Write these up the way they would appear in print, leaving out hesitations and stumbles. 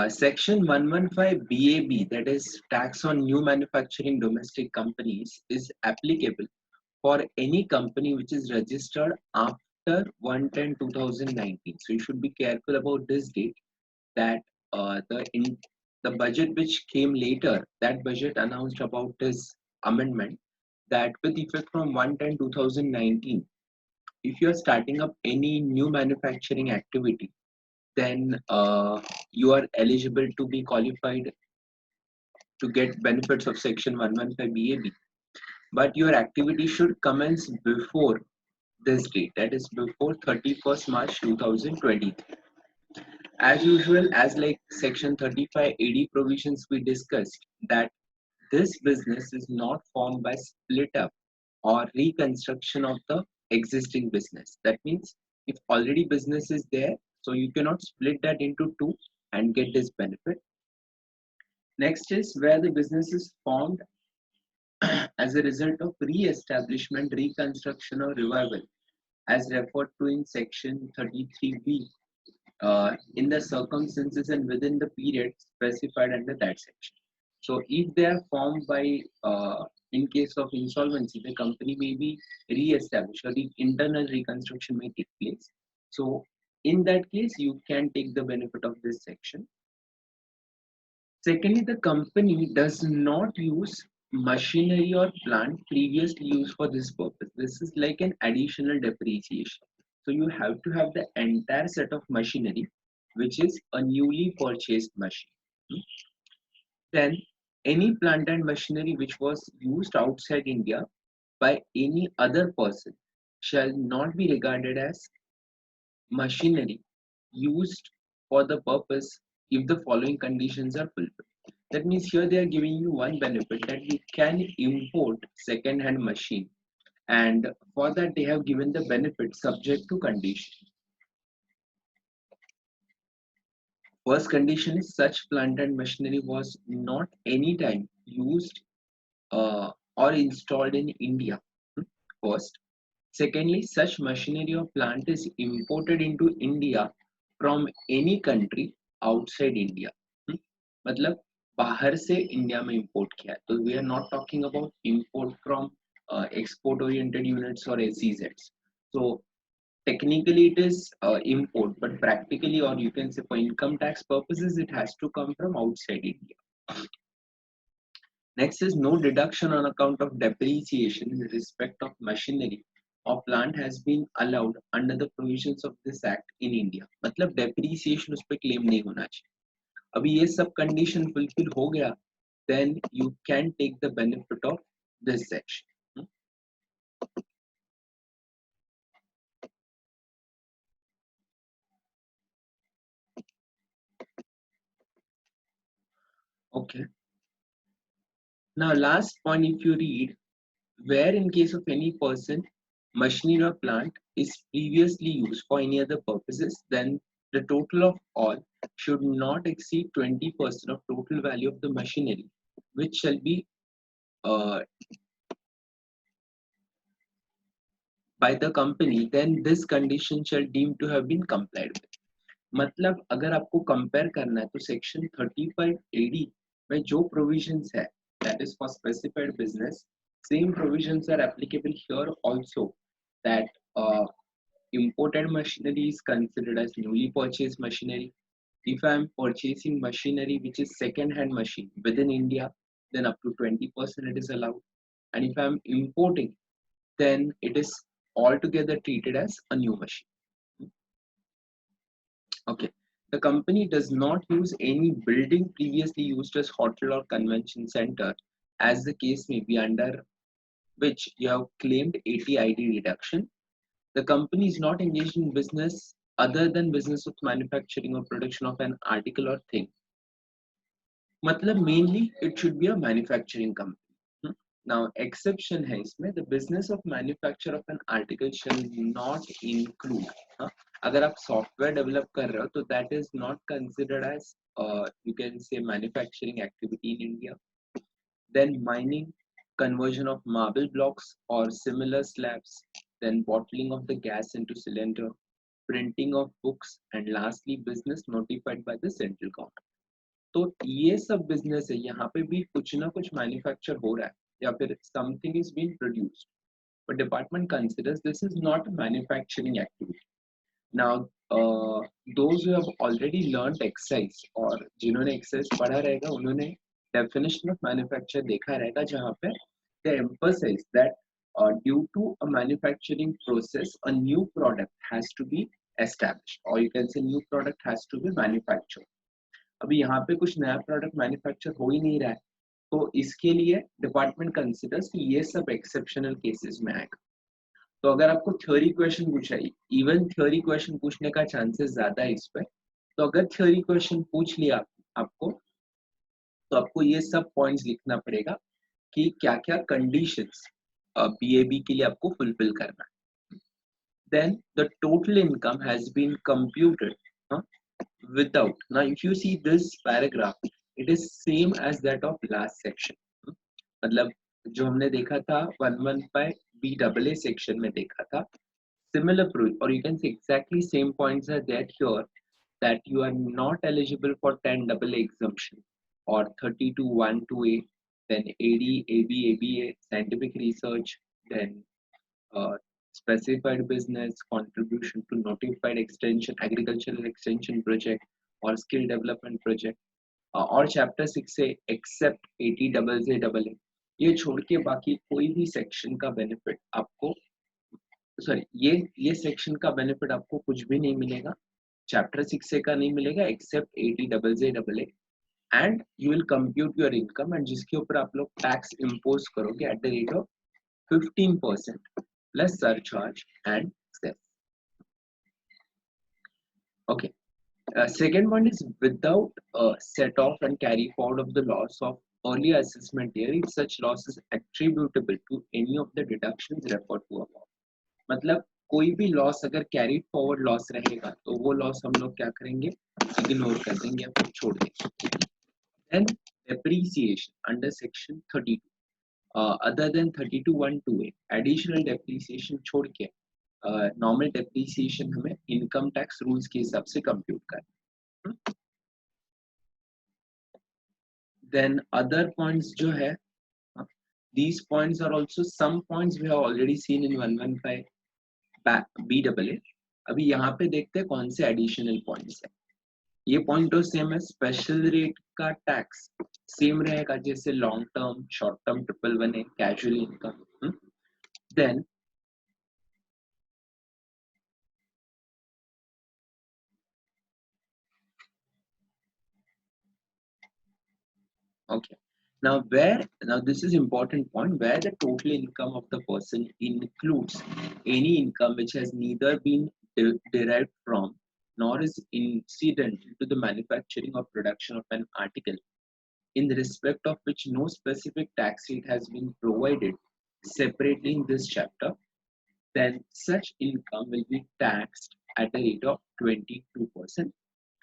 Section 115 BAB, that is tax on new manufacturing domestic companies, is applicable for any company which is registered after 1/10/2019. So you should be careful about this date, that the budget which came later, that budget announced about this amendment, that with effect from 1/10/2019, if you are starting up any new manufacturing activity, then you are eligible to be qualified to get benefits of Section 115 BAB. But your activity should commence before this date, that is before 31st March 2020. As usual, as like Section 35 AD provisions we discussed, that this business is not formed by split up or reconstruction of the existing business. That means if already business is there, so you cannot split that into two and get this benefit. Next is where the business is formed as a result of re-establishment, reconstruction, or revival, as referred to in Section 33B, in the circumstances and within the period specified under that section. So, if they are formed by, in case of insolvency, the company may be re-established or the internal reconstruction may take place. So, in that case, you can take the benefit of this section. Secondly, the company does not use machinery or plant previously used for this purpose. This is like an additional depreciation. So you have to have the entire set of machinery, which is a newly purchased machine. Then any plant and machinery which was used outside India by any other person shall not be regarded as machinery used for the purpose if the following conditions are fulfilled. That means here they are giving you one benefit, that you can import second hand machine, and for that they have given the benefit subject to condition. First condition is such plant and machinery was not anytime used or installed in India. First. Secondly, such machinery or plant is imported into India from any country outside India. मतलब बाहर से India में import किया है, तो we are not talking about import from export oriented units or SEZs. So technically it is import, but practically, or you can say for income tax purposes, it has to come from outside India. Next is no deduction on account of depreciation in respect of machinery or plant has been allowed under the provisions of this act in India. मतलब depreciation उस पे claim नहीं होना चाहिए. अभी ये सब condition fulfill हो गया, then you can take the benefit of this section. Okay. Now last point, if you read, where in case of any person, machinery or plant is previously used for any other purposes, then the total of all should not exceed 20% of total value of the machinery, which shall be uh, by the company, then this condition shall deemed to have been complied with. मतलब अगर आपको compare करना है तो section 35 AD में जो provisions है, that is for specified business, same provisions are applicable here also, that imported machinery is considered as newly purchased machinery. If I am purchasing machinery which is second hand machine within India, then up to 20% it is allowed. And if I am importing, then it is altogether treated as a new machine. Okay. The company does not use any building previously used as hotel or convention center, as the case may be, under which you have claimed 80 ID deduction. The company is not engaged in business other than business of manufacturing or production of an article or thing. मतलब mainly it should be a manufacturing company. Now exception है इसमें, the business of manufacture of an article shall not include. अगर आप software develop कर रहे हो तो that is not considered as you can say manufacturing activity in India. Then mining, conversion of marble blocks or similar slabs, then bottling of the gas into cylinder, printing of books, and lastly business notified by the central government. तो ये सब business है, यहाँ पे भी कुछ ना कुछ मैन्युफैक्चर हो रहा है या फिर something is being produced, but department considers this is not manufacturing activity. Now those who have already learned excise, और जिन्होंने एक्साइज पढ़ा रहेगा उन्होंने डेफिनेशन ऑफ मैन्युफैक्चर देखा रहेगा, जहाँ पे they emphasize that due to a manufacturing process a new product has to be established, or you can say new product has to be manufactured. अभी यहाँ पे कुछ नया प्रोडक्ट मैन्युफैक्चर हो ही नहीं रहा है, तो इसके लिए डिपार्टमेंट कंसिडर्स कि ये सब एक्सेप्शनल केसेस में आएगा. तो अगर आपको थ्योरी क्वेश्चन पूछा, इवन थ्योरी क्वेश्चन पूछने का चांसेस ज्यादा है इस पे, तो अगर थ्योरी क्वेश्चन पूछ लिया आपको, तो आपको ये सब पॉइंट्स लिखना पड़ेगा कि क्या क्या कंडीशंस बीएबी के लिए आपको फुलफिल करना है. Then the total income has been computed without. Now if you see this paragraph, it is same as that of last section. मतलब जो हमने देखा था 115 BAA section में देखा था, similar proof, or you can say exactly same points are there here, that you are not eligible for 10 AA exemption or 32(1)(2)(a), then AD, AB, ABA, scientific research, then specified business, contribution to notified extension, agricultural extension project or skill development project, और chapter 6 से accept 80JJAA, ये छोड़ के बाकी कोई भी section का benefit आपको, सॉरी, ये सेक्शन का बेनिफिट आपको कुछ भी नहीं मिलेगा, चैप्टर 6 से का नहीं मिलेगा except 80JJAA, and you will compute your income, and जिसके ऊपर आप लोग टैक्स इम्पोज करोगे at the rate of 15% plus surcharge and cess. Okay. Second one is without set off and carry forward of the loss of earlier assessment year if such loss is attributable to any of the deductions referred to above. मतलब कोई भी loss अगर carry forward loss रहेगा तो वो loss हम लोग क्या करेंगे, इग्नोर कर देंगे या फिर छोड़ देंगे. Then depreciation under section 32. Other than 32(1)(2)(a), additional depreciation छोड़ के नॉर्मल डेप्रिसिएशन हमें इनकम टैक्स रूल्स के हिसाब से कंप्यूट करना. देन अदर पॉइंट्स जो है, these points are also some points we have already seen in 115 BAA. अभी यहाँ पे देखते हैं कौन से एडिशनल पॉइंट्स है. ये पॉइंट तो सेम है, स्पेशल रेट का टैक्स सेम रहेगा जैसे लॉन्ग टर्म, शॉर्ट टर्म 111 है, casual income. Then okay, now this is important point, where the total income of the person includes any income which has neither been derived from nor is incidental to the manufacturing or production of an article in respect of which no specific tax rate has been provided separately in this chapter, then such income will be taxed at a rate of 22%,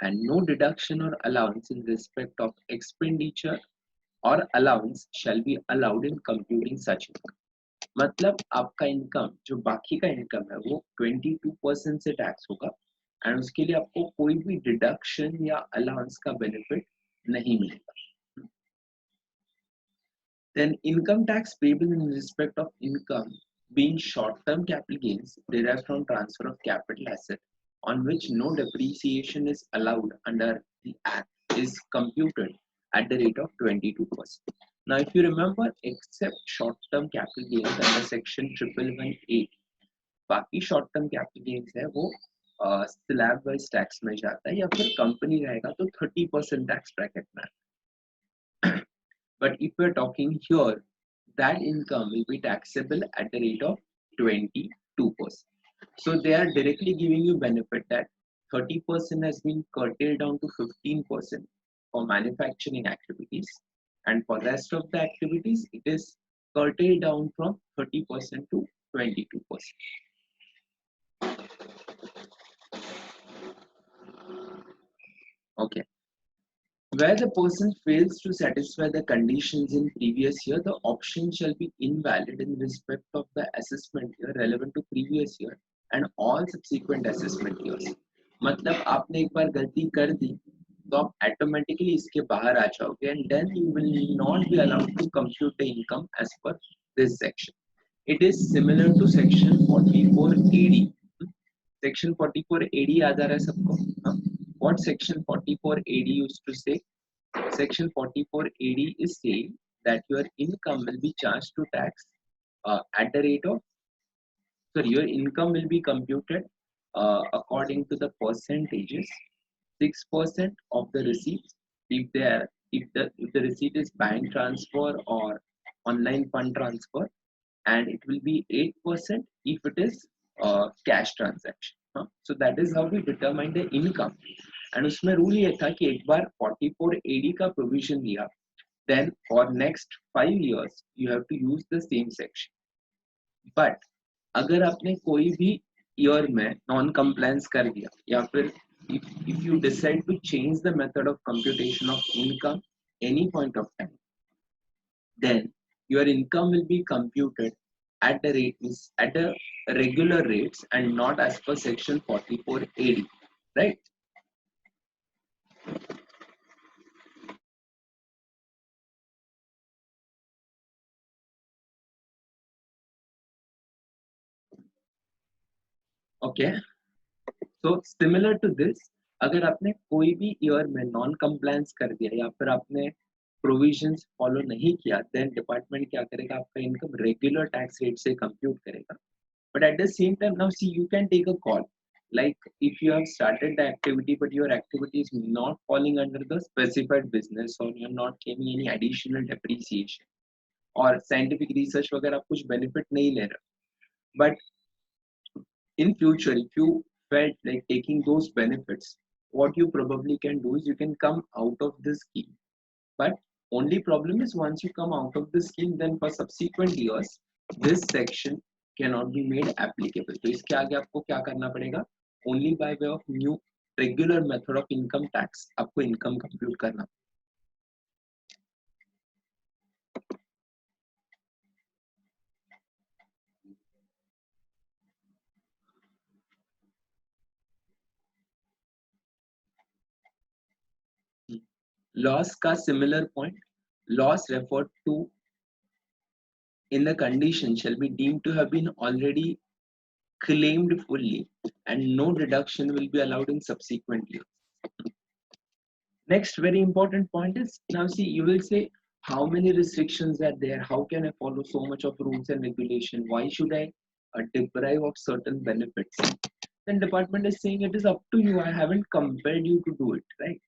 and no deduction or allowance in respect of expenditure or allowance shall be allowed in computing such income. मतलब आपका income जो बाकी का income है वो 22% से tax होगा, and उसके लिए आपको कोई भी डिडक्शन या अलाउंस का बेनिफिट नहीं मिलेगा. Then income tax payable in respect of income being short-term capital gains derived from transfer of capital asset on which no depreciation is allowed under the Act is computed at the rate of 22%. Now, if you remember, except short-term capital gains under section 111(8), बाकी short-term capital gains है वो slab wise tax में जाता है, या फिर company रहेगा तो 30% tax bracket में. But if we are talking here, that income will be taxable at the rate of 22%. So they are directly giving you benefit that 30% has been curtailed down to 15% for manufacturing activities, and for rest of the activities it is curtailed down from 30% to 22%. Okay. Where the person fails to satisfy the conditions in previous year, the option shall be invalid in respect of the assessment year relevant to previous year and all subsequent assessment years. मतलब आपने एक बार गलती कर दी तो आप automatically इसके बाहर आ जाओगे and then you will not be allowed to compute the income as per this section. It is similar to section 44AD. Section 44AD याद आ रहा है सबको? हाँ? What section 44AD used to say? Section 44AD is saying that your income will be charged to tax at the rate of, sorry, your income will be computed according to the percentages. 6% of the receipts if they are, if the receipt is bank transfer or online fund transfer, and it will be 8% if it is cash transaction. So that is how we determine the income. And उसमें rule ये था कि एक बार 44AD का provision लिया, then for next 5 years you have to use the same section. But अगर आपने कोई भी ईयर में नॉन कंप्लायंस कर दिया या फिर if you decide to change the method of computation of income any point of time, then your income will be computed at the rates at the regular rates and not as per section 44AD, right? Okay, so similar to this, अगर आपने कोई भी year में non compliance कर दिया या फिर आपने प्रोविजंस फॉलो नहीं किया, देन डिपार्टमेंट क्या करेगा, आपका इनकम रेगुलर टैक्स रेट से कंप्यूट करेगा. But at the same time, now see, you can take a call. Like if you have started the activity, but your activity is not falling under the specified business, or you're not claiming any additional depreciation, or scientific research वगैरह आप कुछ benefit नहीं ले रहे. But in future, if you felt like taking those benefits, what you probably can do is you can come out of this scheme. But only problem is once you come out of the scheme, then for subsequent years, this section cannot be made applicable. तो इसके आगे आपको क्या करना पड़ेगा? Only by way of new regular method of income tax आपको income compute करना. Loss का similar point. Loss referred to in the condition shall be deemed to have been already claimed fully and no deduction will be allowed in subsequent years. Next very important point is, now see, you will say how many restrictions are there, how can I follow so much of rules and regulation, why should I deprive of certain benefits? Then department is saying it is up to you, I haven't compelled you to do it, right?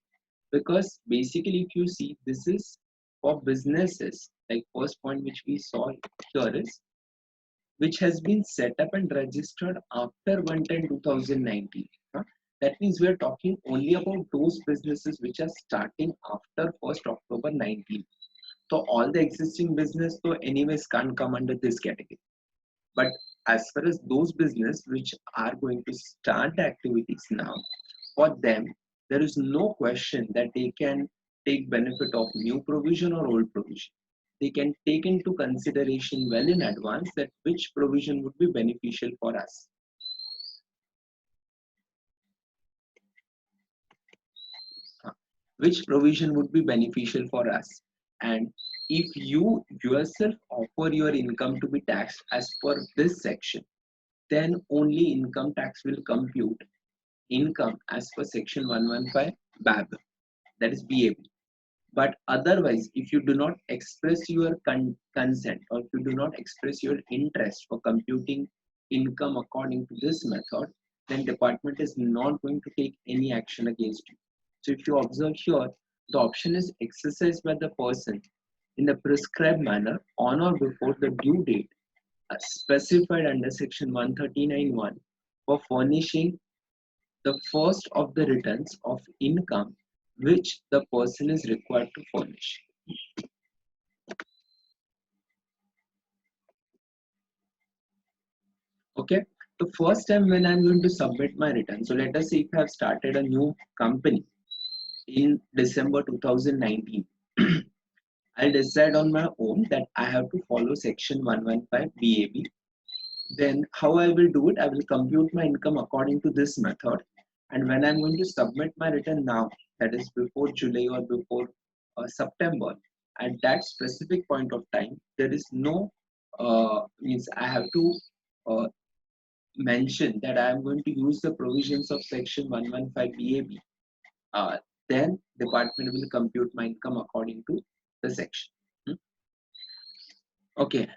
Because basically if you see, this is for businesses, like first point which we saw here is which has been set up and registered after 1/10/2019. That means we are talking only about those businesses which are starting after 1st October 19. So all the existing business so anyways can't come under this category. But as far as those business which are going to start the activities now, for them there is no question that they can take benefit of new provision or old provision. They can take into consideration well in advance that which provision would be beneficial for us. Which provision would be beneficial for us. And if you yourself offer your income to be taxed as per this section, then only income tax will compute income as per section 115 BAB, that is BAB. But otherwise, if you do not express your consent or if you do not express your interest for computing income according to this method, then department is not going to take any action against you. So if you observe here, the option is exercised by the person in the prescribed manner on or before the due date specified under section 139(1) for furnishing the first of the returns of income which the person is required to furnish. Okay, the first time when I'm going to submit my return, so let us say if I have started a new company in December 2019, I'll decide on my own that I have to follow section 115 BAB. Then how I will do it, I will compute my income according to this method. And when I'm going to submit my return now, that is before July or before September, at that specific point of time, there is no means I have to uh, mention that I am going to use the provisions of section 115 BAB. Uh, then department will compute my income according to the section. Hmm. Okay,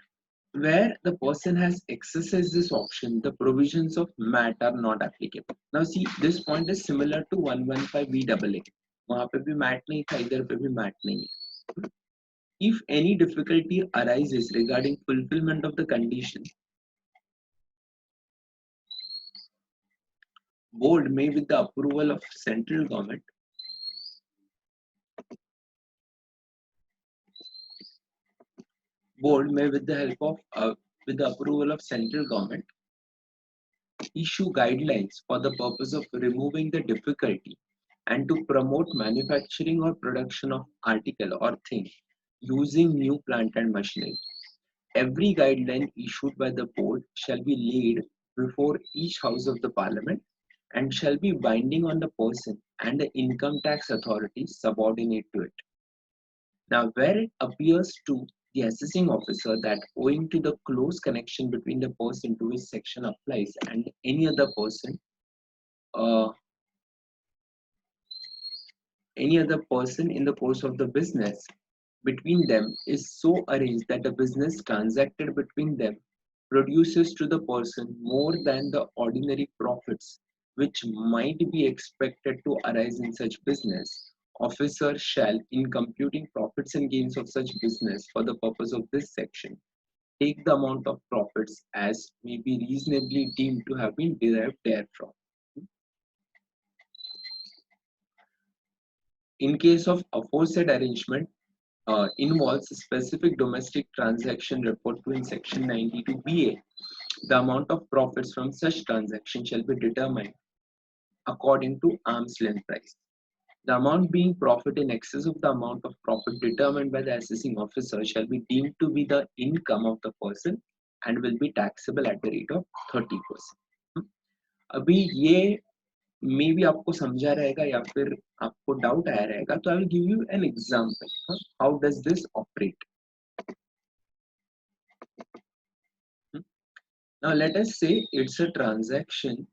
where the person has exercised this option, the provisions of MAT are not applicable. Now see, this point is similar to 115 BAA. वहाँ पे भी MAT नहीं था, इधर पे भी MAT नहीं है. If any difficulty arises regarding fulfillment of the condition, board may, with the approval of central government, board may, with the help of with the approval of central government, issue guidelines for the purpose of removing the difficulty and to promote manufacturing or production of article or thing using new plant and machinery. Every guideline issued by the board shall be laid before each house of the parliament and shall be binding on the person and the income tax authorities subordinate to it. Now, where it appears to the assessing officer that owing to the close connection between the person to which section applies and any other person, uh, in the course of the business between them is so arranged that the business transacted between them produces to the person more than the ordinary profits which might be expected to arise in such business, officer shall, in computing profits and gains of such business for the purpose of this section, take the amount of profits as may be reasonably deemed to have been derived therefrom. In case of aforesaid arrangement, involves a specific domestic transaction referred to in section 92 BA, the amount of profits from such transaction shall be determined according to arm's length price. The amount being profit in excess of the amount of profit determined by the assessing officer shall be deemed to be the income of the person and will be taxable at the rate of 30%. अभी ये may be आपको समझा रहेगा या फिर आपको doubt आया रहेगा, तो I will give you an example how does this operate. Now let us say it's a transaction.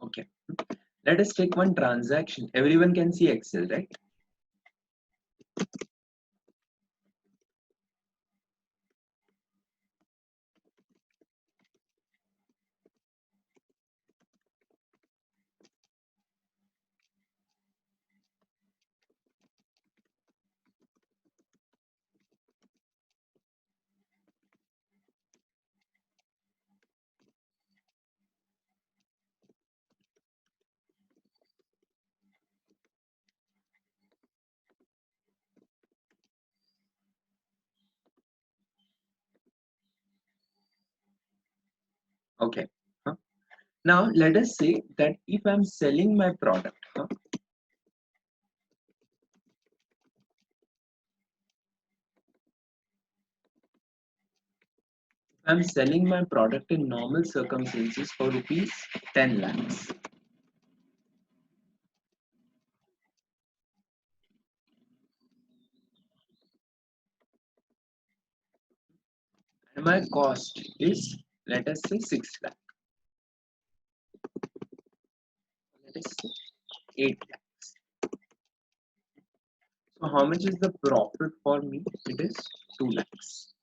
Okay, let us take one transaction. Everyone can see Excel, right? Okay. Huh? Now let us say that if I'm selling my product, I'm selling my product in normal circumstances for rupees 10 lakhs. And my cost is, let us say, 6 lakh. Let us say 8 lakhs. So how much is the profit for me? It is 2 lakhs.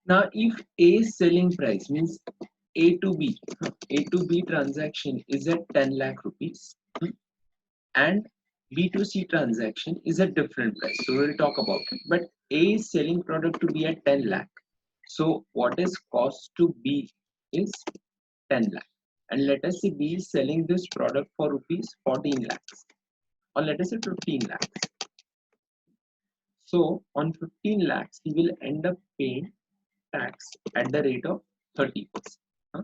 Now if A selling price means A to B, A to B transaction is at 10 lakh rupees, and B to C transaction is a different price. So we'll talk about it. But A is selling product to B at 10 lakh. So what is cost to B is 10 lakh. And let us say B is selling this product for rupees 14 lakhs, or let us say 15 lakhs. So on 15 lakhs, he will end up paying tax at the rate of 30%. Huh?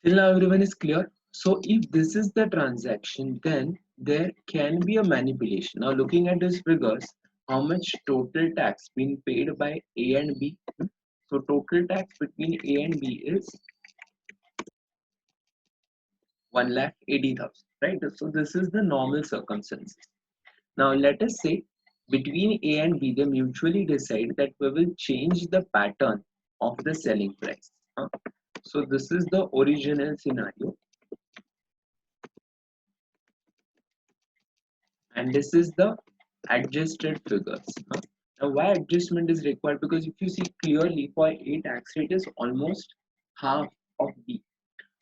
Till now everyone is clear. So if this is the transaction, then there can be a manipulation. Now looking at these figures, how much total tax being paid by A and B? So total tax between A and B is 1,80,000, right? So this is the normal circumstances. Now let us say between A and B, they mutually decide that we will change the pattern of the selling price. So this is the original scenario, and this is the adjusted figures. Now why adjustment is required? Because if you see clearly, for A, tax rate is almost half of B.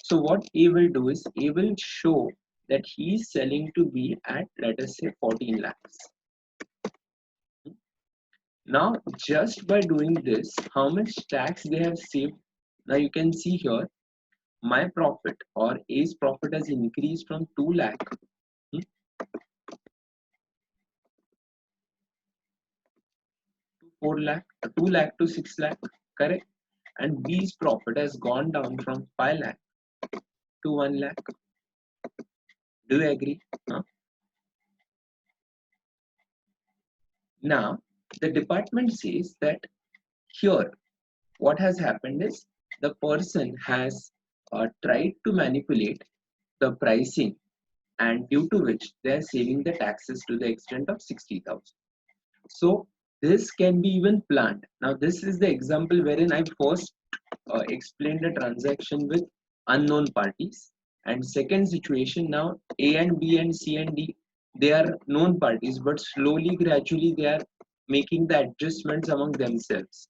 So what A will do is A will show that he is selling to B at, let us say, 14 lakhs. Now just by doing this, how much tax they have saved? Now you can see here, my profit or A's profit has increased from 2 lakh to 4 lakh, 2 lakh to 6 lakh, correct? And B's profit has gone down from 5 lakh to 1 lakh. Do you agree? Huh? Now the department says that here what has happened is the person has tried to manipulate the pricing, and due to which they are saving the taxes to the extent of 60,000. So this can be even planned. Now this is the example wherein I first explained the transaction with unknown parties, and second situation, now A and B and C and D, they are known parties, but slowly gradually they are making the adjustments among themselves.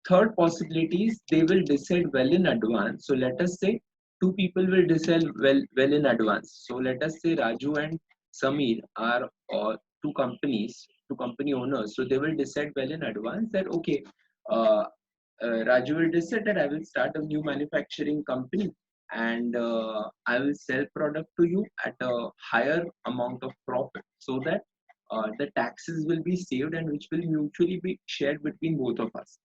Third possibility is they will decide well in advance. So let us say two people will decide well in advance. So let us say Raju and Samir are two company owners. So they will decide well in advance that okay, uh, Raju will decide that I will start a new manufacturing company, and I will sell product to you at a higher amount of profit, so that the taxes will be saved and which will mutually be shared between both of us.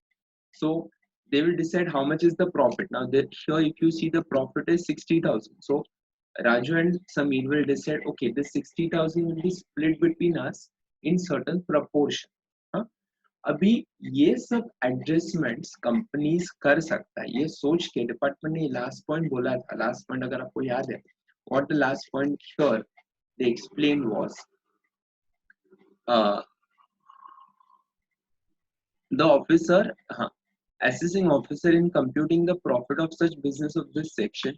So they will decide how much is the profit. Now that here, if you see, the profit is 60,000. So Raju and Sameer will decide, okay, this 60,000 will be split between us in certain proportion. हाँ? अभी ये सब adjustments companies कर सकता है, ये सोच के डिपार्टमेंट ने लास्ट पॉइंट बोला था. लास्ट पॉइंट अगर आपको याद है, what the last point here they explained was, uh, the officer, assessing officer in computing the profit of such business of this section,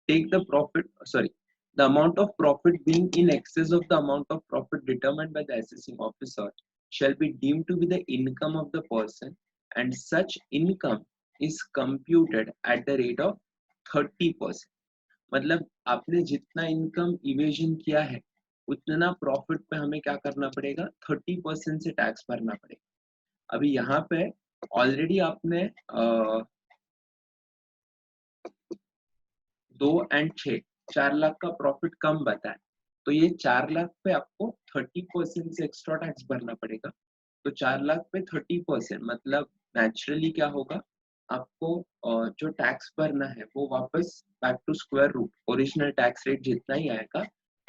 take the profit, sorry, the amount of profit being in excess of the amount of profit determined by the assessing officer shall be deemed to be the income of the person, and such income is computed at the rate of 30%. मतलब आपने जितना income evasion किया है, उतना profit पे हमें क्या करना पड़ेगा, 30% से टैक्स भरना पड़ेगा. अभी यहाँ पे ऑलरेडी आपने 2 और 6, 4 लाख का प्रॉफिट कम बताया. तो ये 4 लाख पे आपको 30% से एक्स्ट्रा टैक्स भरना पड़ेगा। तो 4 लाख पे 30% मतलब नेचुरली क्या होगा, आपको जो टैक्स भरना है वो वापस back to square root original tax rate जितना ही आएगा,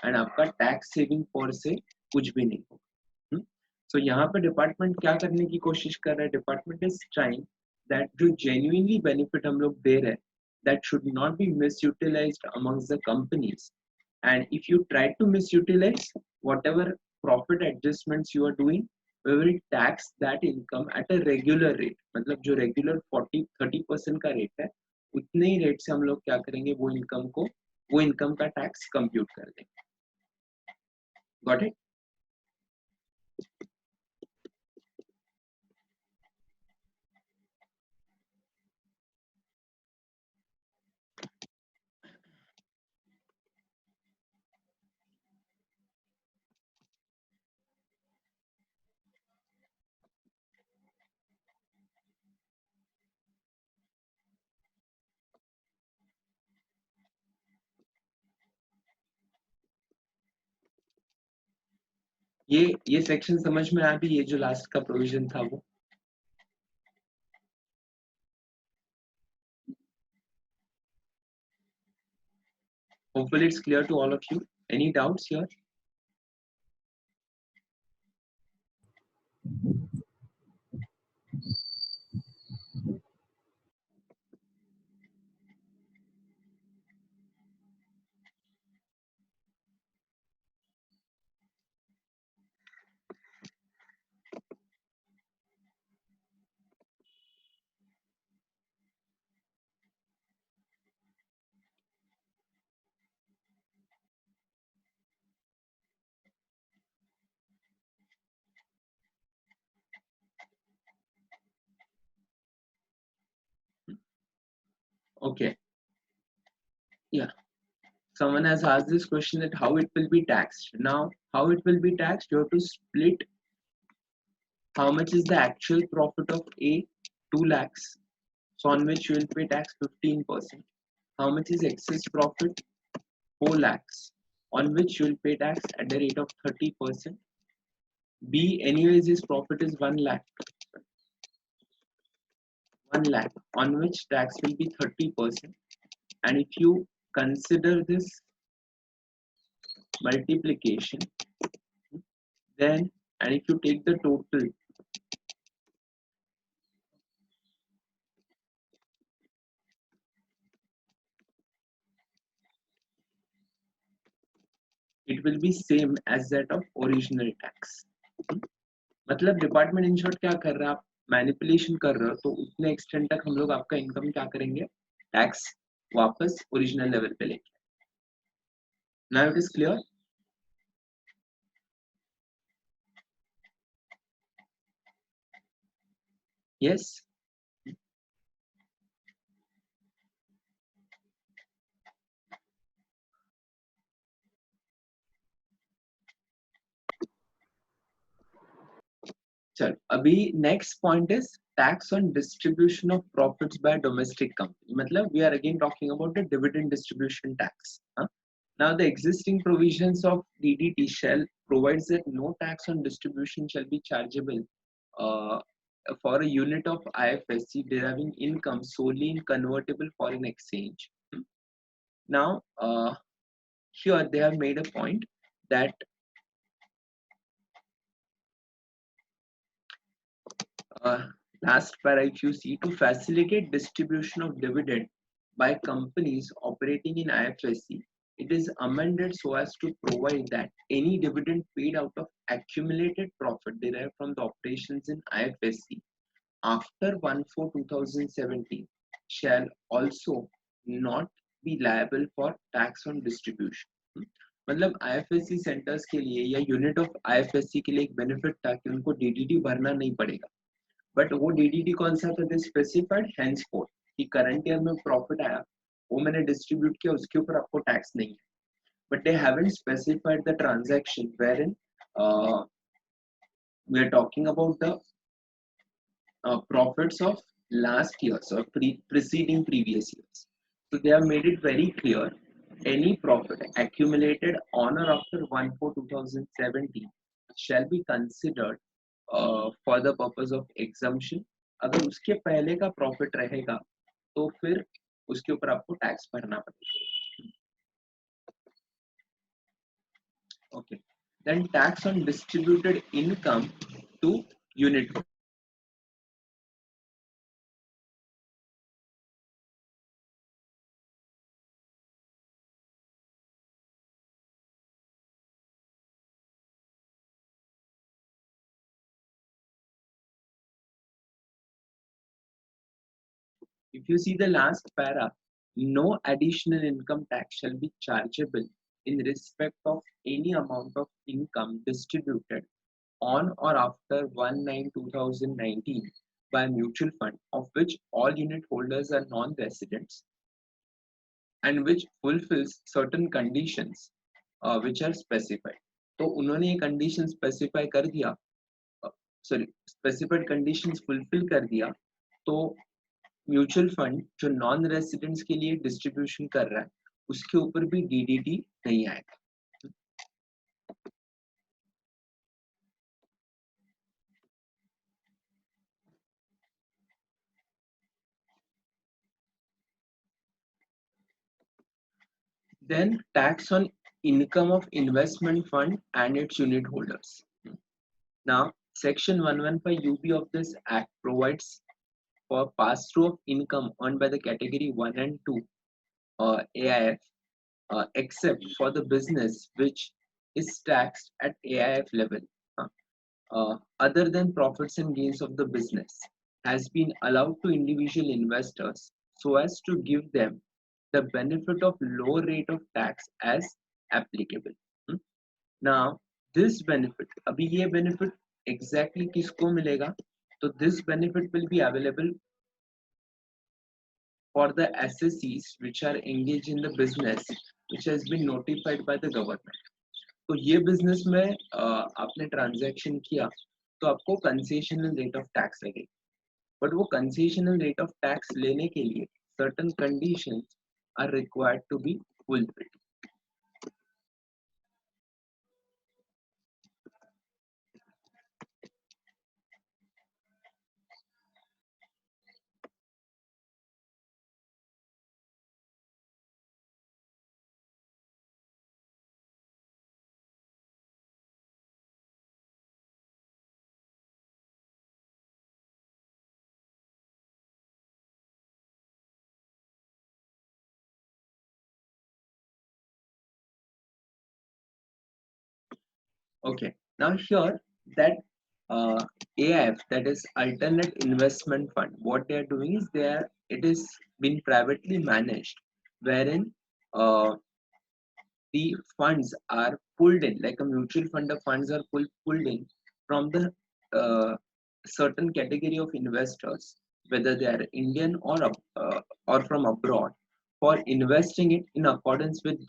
एंड आपका टैक्स सेविंग पर से कुछ भी नहीं होगा। सो यहाँ पे डिपार्टमेंट क्या करने की कोशिश कर रहा है, डिपार्टमेंट इज ट्राइंग दैट जो जेन्युइनली बेनिफिट हम लोग दे रहे हैं, that should not be misutilized amongst the companies. And if you try to misutilize whatever profit adjustments you are doing, we will tax that income at a regular rate. मतलब जो regular 40-30% का rate है, उतने ही rate से हम लोग क्या करेंगे, वो इनकम का टैक्स कंप्यूट कर देंगे। Got it? ये सेक्शन समझ में आ भी, ये जो लास्ट का प्रोविजन था वो hopefully it's clear to all of you. Any doubts here? Okay. Yeah. Someone has asked this question that how it will be taxed. Now, how it will be taxed, you have to split how much is the actual profit of A, 2 lakhs, so on which you will pay tax 15%. How much is excess profit, 4 lakhs, on which you will pay tax at the rate of 30%. B, anyways, his profit is 1 lakh, 1 lakh, on which tax will be 30%. And if you consider this multiplication, then, and if you take the total, it will be same as that of original tax. मतलब department in short क्या कर रहा है, आप manipulation कर रहे हो तो उतने एक्सटेंट तक हम लोग आपका इनकम क्या करेंगे, टैक्स वापस ओरिजिनल लेवल पे लेके। Now it is clear? Yes. चलो अभी next point is tax on distribution of profits by domestic company, मतलब we are again talking about the dividend distribution tax. Now the existing provisions of DDT shall provides that no tax on distribution shall be chargeable uh, for a unit of IFSC deriving income solely in convertible foreign exchange. Now here they have made a point that last para, if you see, to facilitate distribution of dividend by companies operating in IFSC, it is amended so as to provide that any dividend paid out of accumulated profit derived from the operations in IFSC after 1/4/2017 shall also not be liable for tax on distribution. मतलब IFSC centres के लिए या unit of IFSC के लिए एक benefit था कि उनको DDT भरना नहीं पड़ेगा, बट वो DDT कौन सा था, स्पेसिफाइड henceforth कि करंट ईयर में प्रॉफिट आया वो मैंने डिस्ट्रीब्यूट किया, उसके ऊपर आपको टैक्स नहीं है, but they haven't specified the transaction wherein we are talking about the profits of last years or preceding previous years. So they have made it very clear Any profit accumulated on or after 1/4/2017 shall be considered for the purpose of exemption. अगर उसके पहले का profit रहेगा तो फिर उसके ऊपर आपको टैक्स भरना पड़ेगा. Okay. Then tax on distributed income to unit. If you see the last para, no additional income tax shall be chargeable in respect of any amount of income distributed on or after 1/9/2019 by a mutual fund of which all unit holders are non-residents and which fulfills certain conditions which are specified. तो उन्होंने ये condition specify कर दिया, sorry specified conditions fulfill कर दिया, तो mutual fund जो non residents के लिए डिस्ट्रीब्यूशन कर रहा है उसके ऊपर भी डीडीटी नहीं आएगा. Then tax on income of investment fund and its unit holders. Now, Section 115 UB of this Act provides for pass-through of income earned by the category 1 and 2 AIF, except for the business which is taxed at AIF level. Other than profits and gains of the business, has been allowed to individual investors so as to give them the benefit of lower rate of tax as applicable. Now, this benefit, अभी ये benefit exactly किसको मिलेगा? तो this benefit will be available for the assessees which are engaged in the business which has been notified by the government. तो ये business में आपने transaction किया तो आपको कंसेशनल रेट ऑफ टैक्स लगेगी, बट वो कंसेशनल रेट ऑफ टैक्स लेने के लिए certain conditions are required to be fulfilled. Okay, now here that AIF, that is alternate investment fund, what they are doing is it is been privately managed, wherein the funds are pulled in like a mutual fund of funds are pulled in from the certain category of investors, whether they are Indian or from abroad, for investing it in accordance with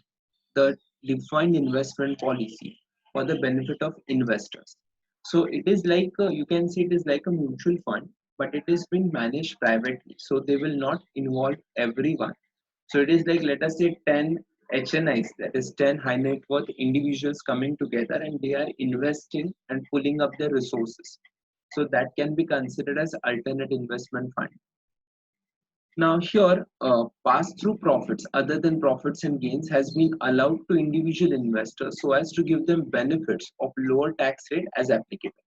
the defined investment policy for the benefit of investors. So it is like you can say it is like a mutual fund, but it is being managed privately. So they will not involve everyone. So it is like, let us say 10 HNIs, that is 10 high net worth individuals coming together and they are investing and pulling up their resources. So that can be considered as alternate investment fund. Now here, pass-through profits other than profits and gains has been allowed to individual investors so as to give them benefits of lower tax rate as applicable.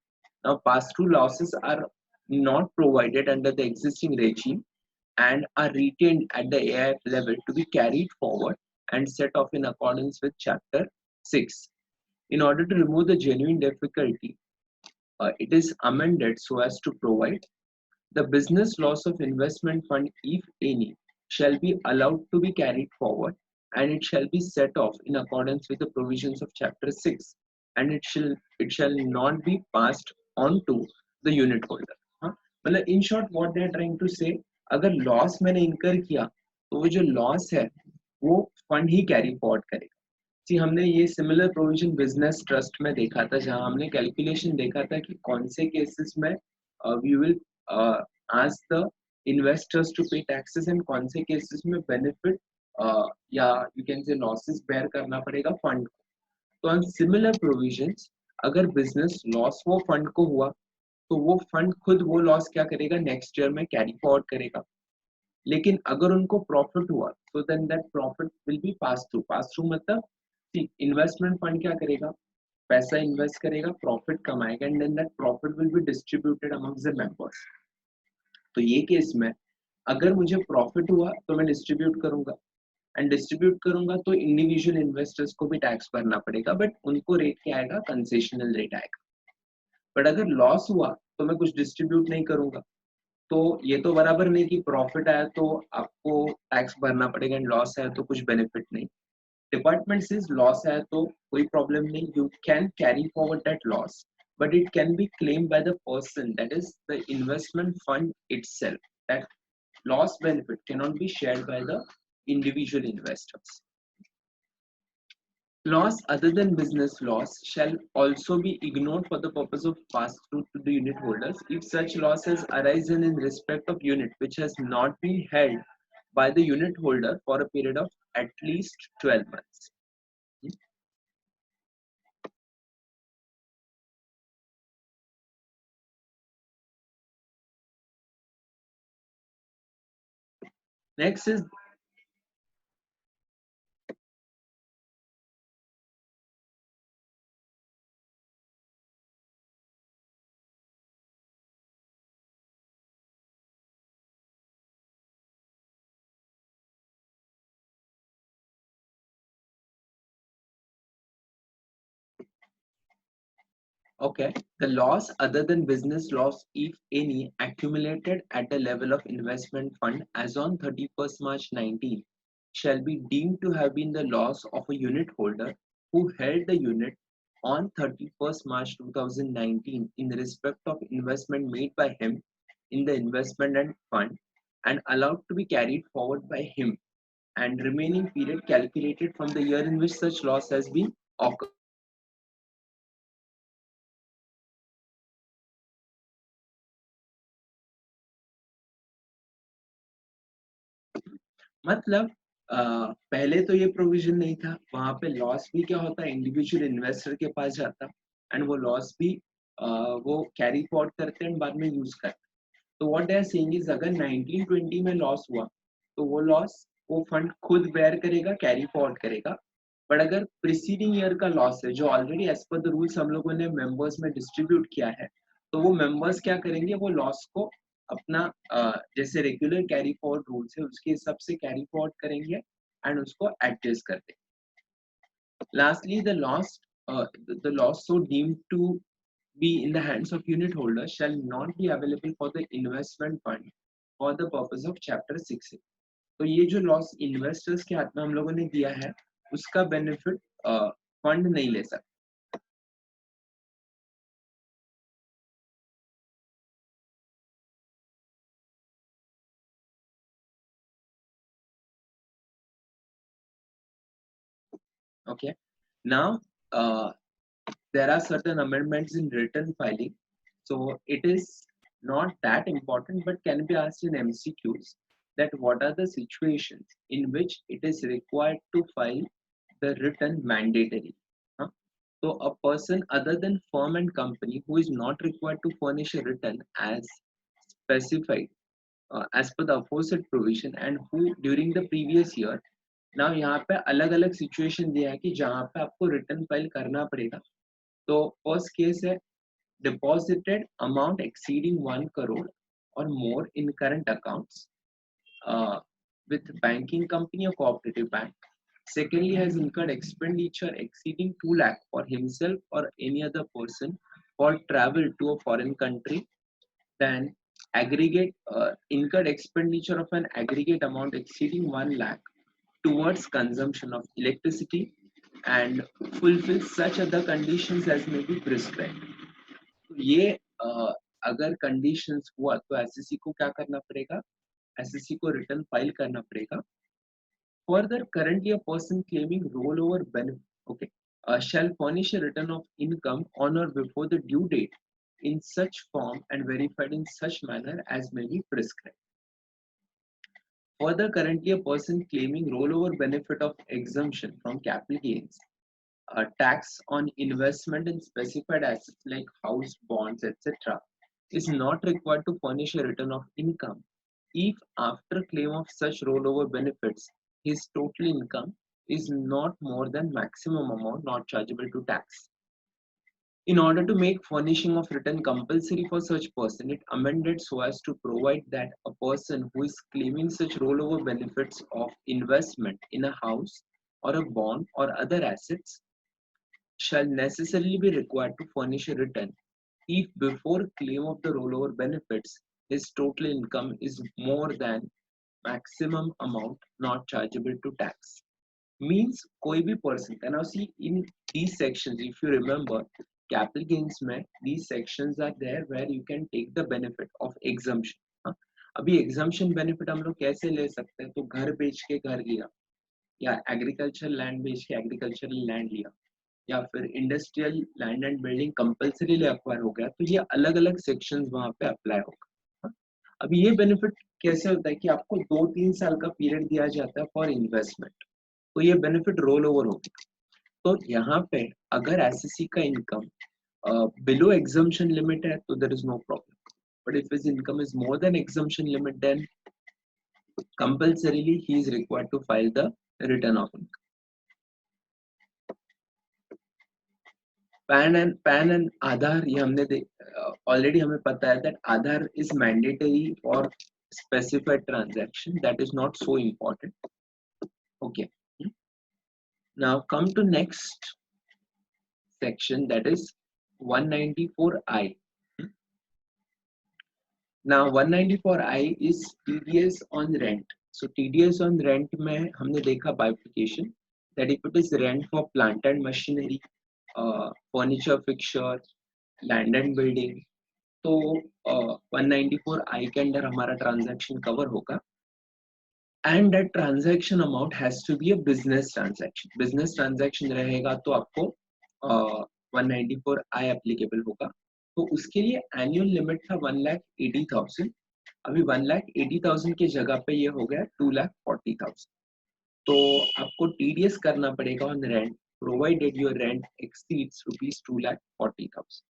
Now pass-through losses are not provided under the existing regime and are retained at the AIF level to be carried forward and set off in accordance with Chapter 6. In order to remove the genuine difficulty, it is amended so as to provide the business loss of investment fund, if any, shall be allowed to be carried forward and it shall be set off in accordance with the provisions of Chapter 6 and it shall not be passed on to the unit holder. हाँ? मतलब in short what they are trying to say, अगर loss मैंने इनकर किया तो वो जो loss है वो फंड ही कैरी फॉरवर्ड करेगा. जी हमने ये सिमिलर प्रोविजन बिजनेस ट्रस्ट में देखा था जहां हमने कैलकुलेशन देखा था कि कौन से केसेस में we will ask the investors to pay taxes and कौन से केसेस में benefit या you can say losses bear करना पड़ेगा फंड को। तो ऑन सिमिलर प्रोविजंस अगर बिजनेस लॉस वो फंड को हुआ तो वो फंड खुद वो लॉस क्या करेगा नेक्स्ट ईयर में कैरी फॉरवर्ड करेगा। लेकिन अगर उनको प्रॉफिट हुआ तो then that profit will be pass through मतलब इन्वेस्टमेंट फंड क्या करेगा, पैसा इन्वेस्ट करेगा, प्रॉफिट कमाएगा and then that profit will be distributed amongst the members. तो ये केस में अगर मुझे प्रॉफिट हुआ तो मैं डिस्ट्रीब्यूट करूंगा एंड डिस्ट्रीब्यूट करूंगा तो इंडिविजुअल इन्वेस्टर्स को भी टैक्स भरना पड़ेगा बट उनको रेट क्या आएगा, कंसेशनल रेट आएगा। बट अगर लॉस हुआ तो मैं कुछ डिस्ट्रीब्यूट नहीं करूंगा। तो ये तो बराबर नहीं कि प्रॉफिट आया तो आपको टैक्स भरना पड़ेगा एंड लॉस आया तो कुछ बेनिफिट नहीं। डिपार्टमेंट से लॉस आया तो कोई प्रॉब्लम नहीं, you can carry forward that loss but it can be claim by the person that is the investment fund itself. That loss benefit cannot be shared by the individual investors. Loss other than business loss shall also be ignored for the purpose of pass-through to the unit holders if such loss has arisen in respect of unit which has not been held by the unit holder for a period of at least 12 months. Next is okay. The loss other than business loss, if any, accumulated at the level of investment fund as on 31st March 19 shall be deemed to have been the loss of a unit holder who held the unit on 31st March 2019 in respect of investment made by him in the investment and fund and allowed to be carried forward by him and remaining period calculated from the year in which such loss has been occurred. मतलब पहले तो ये provision नहीं था, वहां पे loss भी क्या होता है इंडिविजुअल इन्वेस्टर के पास जाता एंड वो लॉस भी वो कैरी फॉरवर्ड करते हैं बाद में यूज करते हैं। तो what they are saying is अगर 1920 में लॉस हुआ तो वो लॉस वो फंड खुद बेयर करेगा, कैरी फॉरवर्ड करेगा। बट अगर प्रीसीडिंग ईयर का लॉस है जो already as per the rules हम लोगों ने मेंबर्स में डिस्ट्रीब्यूट किया है तो वो मेंबर्स क्या करेंगे, वो लॉस को अपना जैसे रेगुलर कैरी फॉरवर्ड रूल्स है उसके हिसाब से कैरी फॉरवर्ड करेंगे एंड उसको एडजस्ट कर देंगे। Lastly, the loss so deemed to be in the hands of unit holders shall not be available for the investment fund for the purpose of chapter 6। तो ये जो लॉस इन्वेस्टर्स के हाथ में हम लोगों ने दिया है उसका बेनिफिट फंड नहीं ले सकता। Okay, now there are certain amendments in written filing, so it is not that important but can be asked in MCQs that what are the situations in which it is required to file the written mandatory. Huh? So a person other than firm and company who is not required to furnish a written as specified as per the aforesaid provision and who during the previous year, now यहाँ पे अलग अलग situation दिया है कि जहाँ पे आपको रिटर्न फाइल करना पड़ेगा। तो फर्स्ट केस है deposited amount exceeding 1 crore or more in current accounts with banking company or cooperative bank. Secondly, has incurred expenditure exceeding 2 lakh for himself or any other person for travel to a foreign country. Then aggregate incurred expenditure of an aggregate amount exceeding 1 lakh towards consumption of electricity and fulfill such other conditions as may be prescribed. तो ये अगर conditions हुआ तो SSC को क्या करना पड़ेगा, SSC को रिटर्न फाइल करना पड़ेगा। Further currently a person claiming rollover benefit, okay, shall furnish a return of income on or before the due date in such form and verified in such manner as may be prescribed. Further, currently a person claiming rollover benefit of exemption from capital gains, a tax on investment in specified assets like house, bonds, etc., is not required to furnish a return of income if after claim of such rollover benefits, his total income is not more than maximum amount not chargeable to tax. In order to make furnishing of return compulsory for such person, it amended so as to provide that a person who is claiming such rollover benefits of investment in a house or a bond or other assets shall necessarily be required to furnish a return if before claim of the rollover benefits his total income is more than maximum amount not chargeable to tax. Means कोई भी person can now see in these sections, if you remember capital gains में these sections are there where you can take the benefit of exemption. हाँ? अभी exemption benefit हम लोग कैसे ले सकते हैं? तो घर बेच के घर लिया या एग्रीकल्चर लैंड बेच के एग्रीकल्चरल लैंड लिया या फिर industrial land and building compulsorily acquire हो गया, तो ये अलग अलग सेक्शंस वहां पे अप्लाई होगा. हाँ? अभी ये बेनिफिट कैसे होता है कि आपको 2-3 साल का पीरियड दिया जाता है फॉर इन्वेस्टमेंट, तो ये बेनिफिट रोल ओवर होगा. तो यहाँ पे अगर एसएससी का इनकम बिलो एग्जम्पशन लिमिट है तो there is no problem, but if his income is more than exemption limit then compulsorily he is required to file the return of income. PAN and Aadhaar ये हमने already हमें पता है that Aadhaar is mandatory for specified transaction, that is not so important. Okay, now come to next section, that is 194I. Now 194I is TDS on rent. So TDS on rent में हमने देखा bifurcation, that if it is rent for plant and machinery, furniture fixture, land and building, तो 194I के अंदर हमारा transaction cover होगा. And that transaction amount has to be a business transaction. Business transaction रहेगा तो आपको 194I एप्लीकेबल होगा. तो उसके लिए एनुअल लिमिट था 1,80,000. अभी 1,80,000 की जगह पे ये हो गया 2,40,000. तो आपको टीडीएस करना पड़ेगा on rent provided your rent exceeds ₹2,40,000.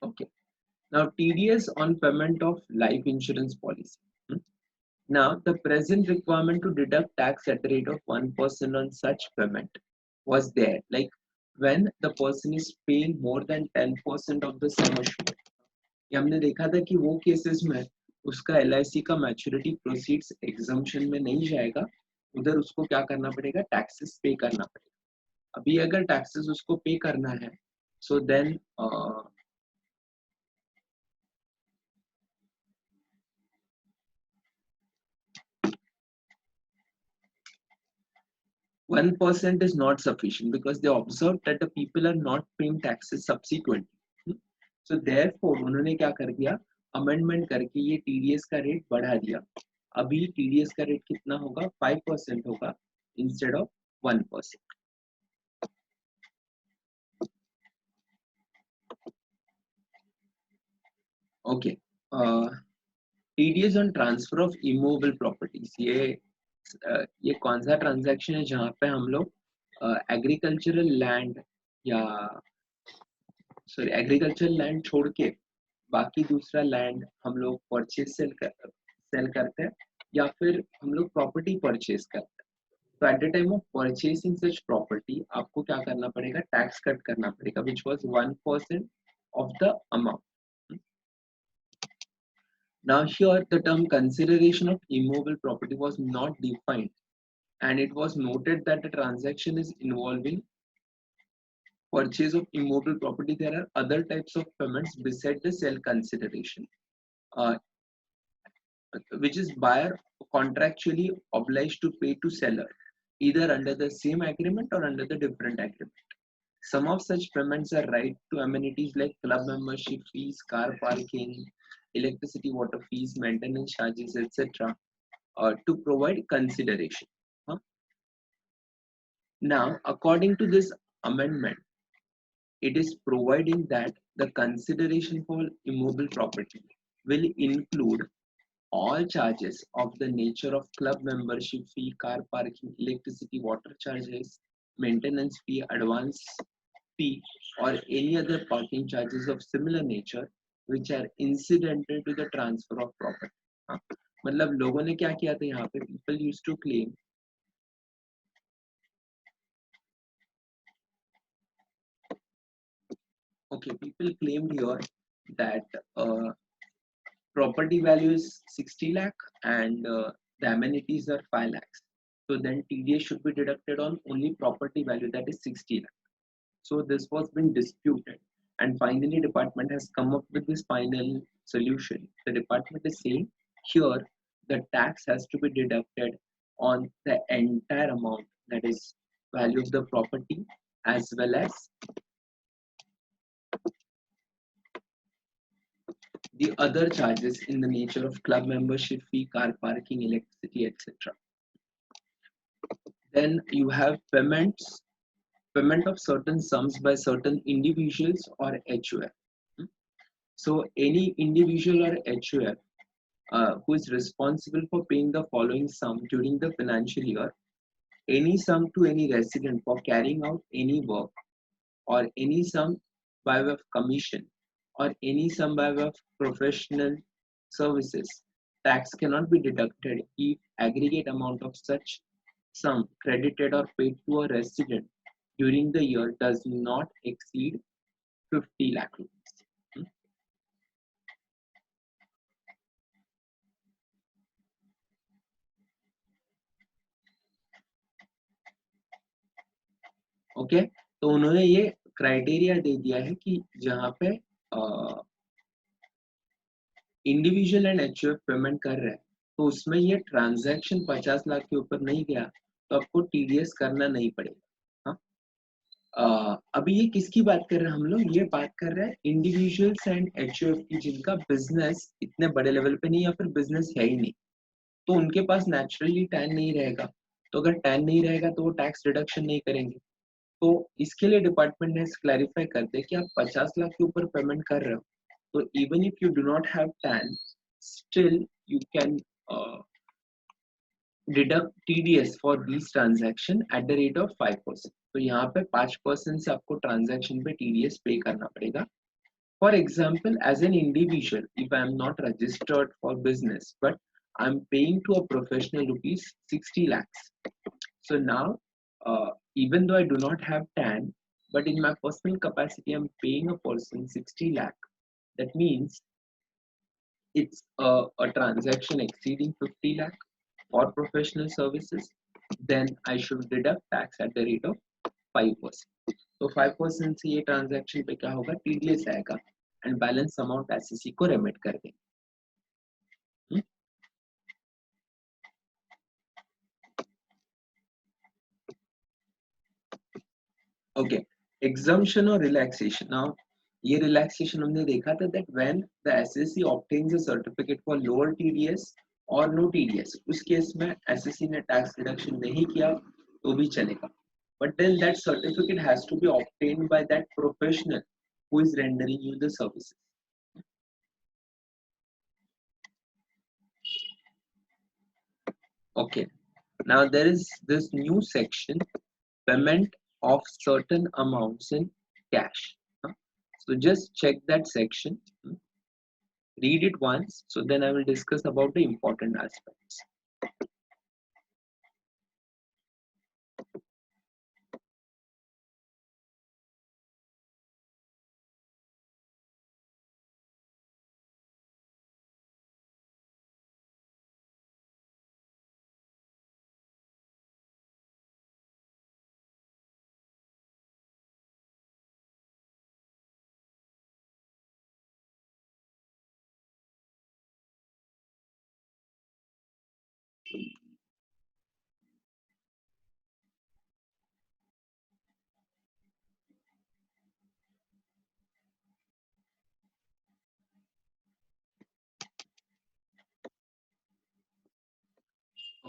Okay. Now TDS on payment of life insurance policy. Now the present requirement to deduct tax at the rate of 1% on such payment was there. Like when the person is paying more than 10% of the sum assured. ये हमने देखा था कि वो cases में उसका LIC का maturity proceeds exemption में नहीं जाएगा, उधर उसको क्या करना पड़ेगा, टैक्सेस पे करना पड़ेगा. अभी अगर टैक्सेस उसको पे करना है, so then 1% is not sufficient because they observed that the people are not paying taxes subsequently. So therefore उन्होंने क्या कर दिया, अमेंडमेंट करके ये टीडीएस का रेट बढ़ा दिया. अभी टीडीएस का रेट कितना होगा, 5% होगा instead of 1%. Okay, TDS on transfer of immovable properties. ये कौन सा ट्रांजैक्शन है जहाँ पे हम लोग एग्रीकल्चरल लैंड या सॉरी एग्रीकल्चरल लैंड छोड़ के बाकी दूसरा लैंड हम लोग परचेज सेल करते हैं या फिर हम लोग प्रॉपर्टी परचेज करते हैं. तो at the time of purchasing such property आपको क्या करना पड़ेगा, टैक्स कट करना पड़ेगा which was 1% of the amount. Now here the term consideration of immovable property was not defined, and it was noted that the transaction is involving purchase of immovable property. There are other types of payments besides the sale consideration, which is buyer contractually obliged to pay to seller, either under the same agreement or under the different agreement. Some of such payments are right to amenities like club membership fees, car parking, electricity, water fees, maintenance charges, etc. To provide consideration. Now, according to this amendment, it is providing that the consideration for immovable property will include all charges of the nature of club membership fee, car parking, electricity, water charges, maintenance fee, advance fee, or any other parking charges of similar nature which are incidental to the transfer of property. हाँ, मतलब लोगों ने क्या किया था यहाँ पे, people used to claim, okay, people claimed here that property value is 60 lakh and the amenities are 5 lakhs. So then TDS should be deducted on only property value, that is 60 lakh. So this was been disputed, and finally department has come up with this final solution. The department is saying here the tax has to be deducted on the entire amount, that is value of the property, as well as the other charges in the nature of club membership fee, car parking, electricity, etc. Then you have payment of certain sums by certain individuals or HUF. So any individual or HUF who is responsible for paying the following sum during the financial year, any sum to any resident for carrying out any work, or any sum by way of commission, or any sum by way of professional services, tax cannot be deducted if aggregate amount of such sum credited or paid to a resident during the year does not exceed 50 lakh rupees. Okay, तो उन्होंने ये criteria दे दिया है कि जहाँ पे individual and HUF payment कर रहे हैं, तो उसमें ये ट्रांजैक्शन 50 लाख के ऊपर नहीं गया तो आपको टीडीएस करना नहीं पड़ेगा। अभी ये किसकी बात कर रहे हैं हम लोग, ये बात कर रहे हैं इंडिविजुअल्स एंड एचयूएफ की जिनका बिजनेस इतने बड़े लेवल पे नहीं या फिर बिजनेस है ही नहीं, तो उनके पास नेचुरली टैन नहीं रहेगा। तो अगर टैन नहीं रहेगा तो वो टैक्स डिडक्शन नहीं करेंगे। तो इसके लिए डिपार्टमेंट ने क्लैरिफाई कर दिया कि आप 50 लाख के ऊपर पेमेंट कर रहे हो, तो even if you do not have tan, still you can deduct TDS for this transaction eight the rate of 5%। तो यहाँ पे 5% से आपको ट्रांजैक्शन पे टीडीएस पे करना पड़ेगा। For example, as an individual, if I am not registered for business, but I'm paying to a professional rupees 60 lakhs. So now, even though I do not have TAN, but in my personal capacity, I'm paying a person 60 lakh. That means it's a transaction exceeding 50 lakh for professional services. Then I should deduct tax at the rate of 5%. तो 5% से ये transaction पे क्या होगा, TDS आएगा and balance amount SSC को remit कर देंगे। ओके, एग्जम्पशन और रिलैक्सेशन। नाउ ये रिलैक्सेशन हमने देखा था that when the assessee obtains a certificate for lower TDS और नो टीडीएस, उस केस में एसएससी ने टैक्स रिडक्शन नहीं किया तो भी चलेगा, but then that certificate has to be obtained by that professional who is rendering you the services. Okay, now there is this new section, payment of certain amounts in cash. So just check that section, read it once, so then I will discuss about the important aspects.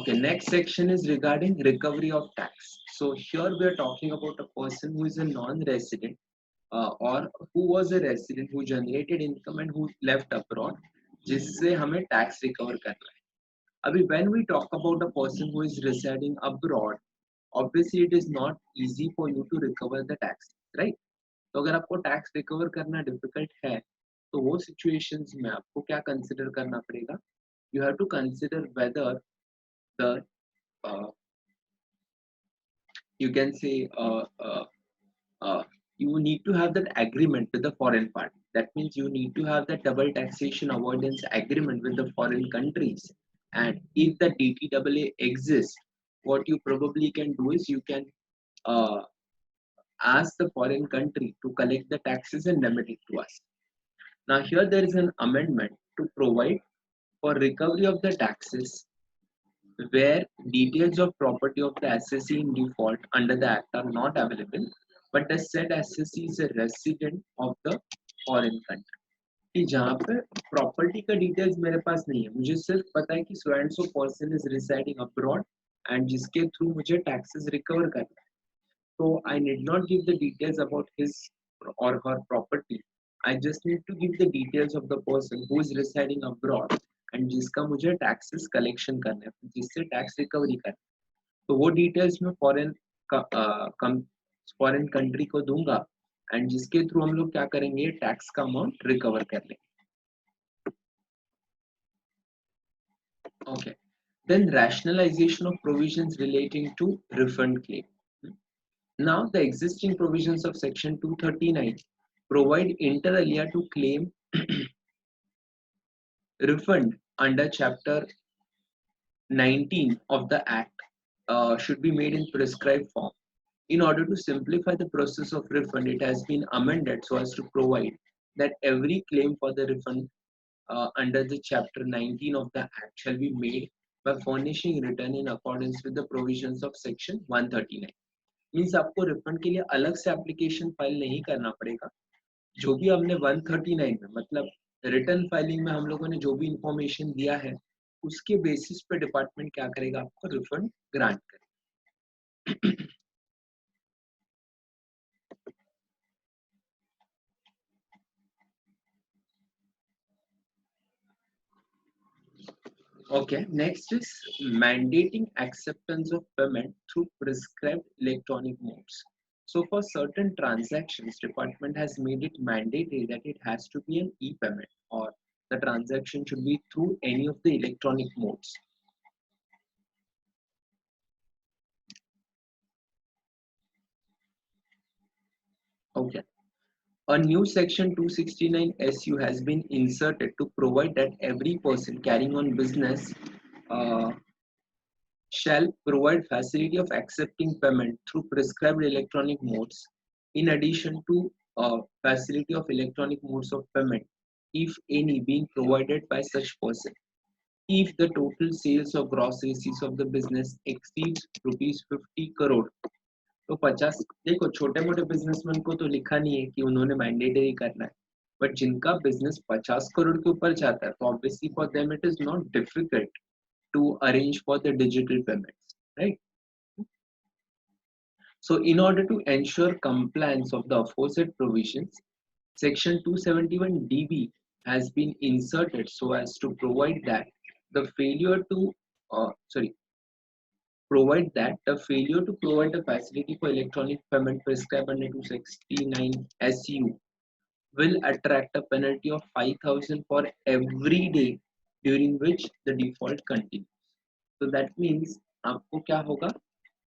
Okay, next section is regarding recovery of tax. So here we are talking about a person who is a non-resident or who was a resident who generated income and who left abroad, जिससे हमें tax recover करना है। अभी when we talk about a person who is residing abroad, obviously it is not easy for you to recover the tax, right? तो अगर आपको tax recover करना difficult है तो वो सिचुएशंस में आपको क्या कंसिडर करना पड़ेगा? You have to consider whether the you can say you need to have that agreement with the foreign party. That means you need to have that double taxation avoidance agreement with the foreign countries. And if the DTAA exists, what you probably can do is you can uh, ask the foreign country to collect the taxes and remit it to us. Now here there is an amendment to provide for recovery of the taxes where details of property of the assessee in default under the act are not available, but the said assessee is a resident of the foreign country. कि जहाँ पे property का details मेरे पास नहीं है, मुझे सिर्फ पता है कि so and so person is residing abroad and जिसके थ्रू मुझे टैक्सेस रिकवर करना है. So I need not give the details about his or her property. I just need to give the details of the person who is residing abroad and जिसका मुझे taxes collection करना है, जिससे tax recovery करना है. तो वो details मैं foreign country को दूंगा and जिसके through हम लोग क्या करेंगे, tax का amount recover कर लेंगे. Okay. Then rationalization of provisions relating to refund claim. Now, the existing provisions of Section 239 provide inter alia to claim refund under Chapter 19 of the Act should be made in prescribed form. In order to simplify the process of refund, it has been amended so as to provide that every claim for the refund under the Chapter 19 of the Act shall be made by furnishing return in accordance with the provisions of Section 139. Means आपको refund के लिए अलग से application file नहीं करना पड़ेगा. जो भी हमने 139 में मतलब रिटर्न फाइलिंग में हम लोगों ने जो भी इंफॉर्मेशन दिया है उसके बेसिस पे डिपार्टमेंट क्या करेगा, आपको रिफंड ग्रांट करेगा. Okay, next is mandating acceptance of payment through prescribed electronic modes. So for certain transactions, department has made it mandatory that it has to be an e-payment or the transaction should be through any of the electronic modes. Okay. A new section 269 SU has been inserted to provide that every person carrying on business uh, shall provide facility of accepting payment through prescribed electronic modes in addition to facility of electronic modes of payment, if any, being provided by such person. If the total sales or gross receipts of the business exceeds rupees 50 crore, तो 50, देखो छोटे मोटे businessman को तो लिखा नहीं है कि उन्होंने मैंडेटरी करना है, बट जिनका बिजनेस 50 करोड़ के ऊपर जाता है तो obviously for them it is not difficult to arrange for the digital payments, right? So in order to ensure compliance of the aforesaid provisions, section 271 DB has been inserted so as to provide that the failure to provide the facility for electronic payment prescribed under 269 SU will attract a penalty of 5,000 for every day during which the default continues. तो that means आपको क्या होगा,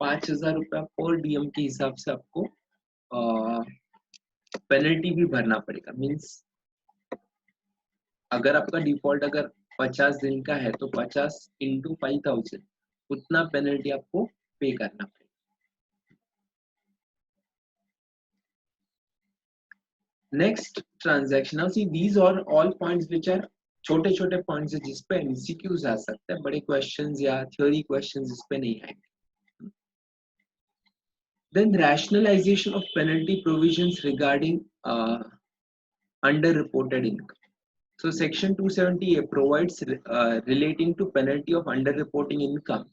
5,000 रुपया पर DM के हिसाब से आपको पेनल्टी भी भरना पड़ेगा. मीन्स अगर आपका डिफॉल्ट अगर 50 दिन का है तो 50 इंटू 5,000 उतना पेनल्टी आपको पे करना पड़ेगा. Next transaction. Now see these are all points which are छोटे छोटे पॉइंट्स है जिस पे एमसीक्यूज आ सकते हैं, बड़े क्वेश्चंस या थ्योरी क्वेश्चंस इस पे नहीं आएंगे. Then rationalization of penalty provisions regarding underreported income. So section 270A provides relating to penalty of underreporting income.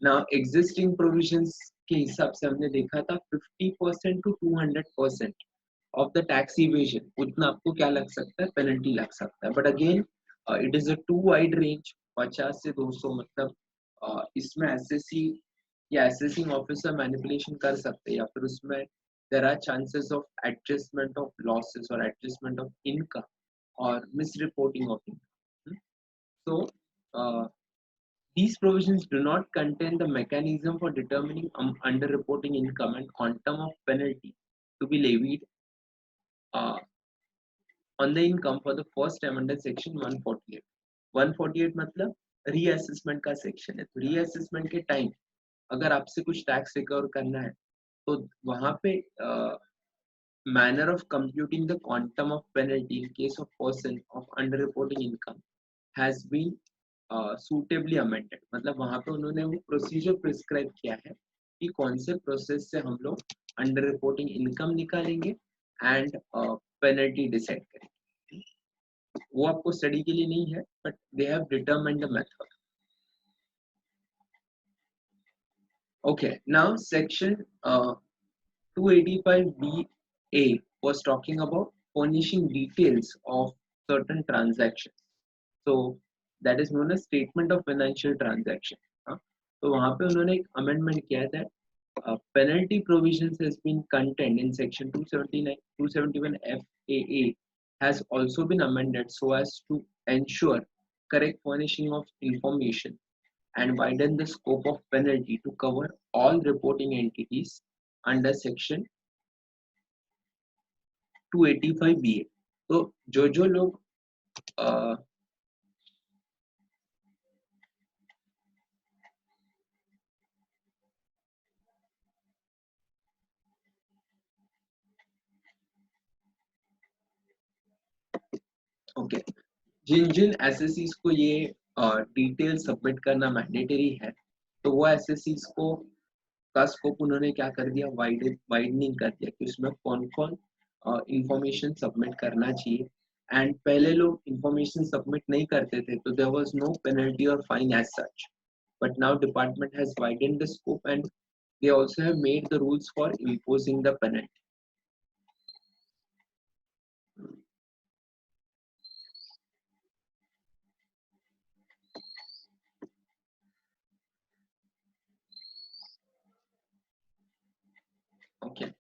Now existing provisions के हिसाब से हमने देखा था 50% to 200% of the tax evasion उतना आपको क्या लग सकता है, penalty लग सकता है. But again it is a too wide range, 50 से 200, मतलब इसमें एसएससी या असेसिंग ऑफिसर मैनिपुलेशन कर सकते हैं, या फिर उसमें there are chances of adjustment of losses और एडजस्टमेंट ऑफ इनकम और miss reporting of income. So these provisions do not contain the mechanism for determining underreporting income and quantum of penalty to be levied uh, on the income for the first time under section 148. 148 मतलब reassessment का section है. तो reassessment के time अगर आपसे कुछ tax recover करना है तो वहां पे manner of computing the quantum of penalty in case of person of underreporting income has been suitably amended. मतलब वहां पे उन्होंने वो प्रोसीजर प्रिस्क्राइब किया है कि कौन से प्रोसेस से हम लोग अंडर रिपोर्टिंग इनकम निकालेंगे एंड पेनल्टी डिसाइड करेंगे. वो आपको स्टडी के लिए नहीं है, but they have determined the method. Okay, now section 285BA was talking about furnishing details of certain transactions. So that is known as statement of financial transaction. तो वहाँ पे उन्होंने एक amendment किया था. Penalty provisions has been contained in section 279, 271 FAA has also been amended so as to ensure correct furnishing of information and widen the scope of penalty to cover all reporting entities under section 285BA. तो जो लोग okay, जिन एसएससीज को ये detail submit करना mandatory है, तो वो एसएससीज को का स्कोप उन्होंने क्या कर दिया, वाइडनिंग कर दिया कि उसमें कौन कौन इंफॉर्मेशन सबमिट करना चाहिए. एंड पहले लोग इंफॉर्मेशन सबमिट नहीं करते थे तो देयर वाज नो पेनल्टी और fine as such, but now department has widened the scope and they also have made the rules for imposing the penalty. Okay.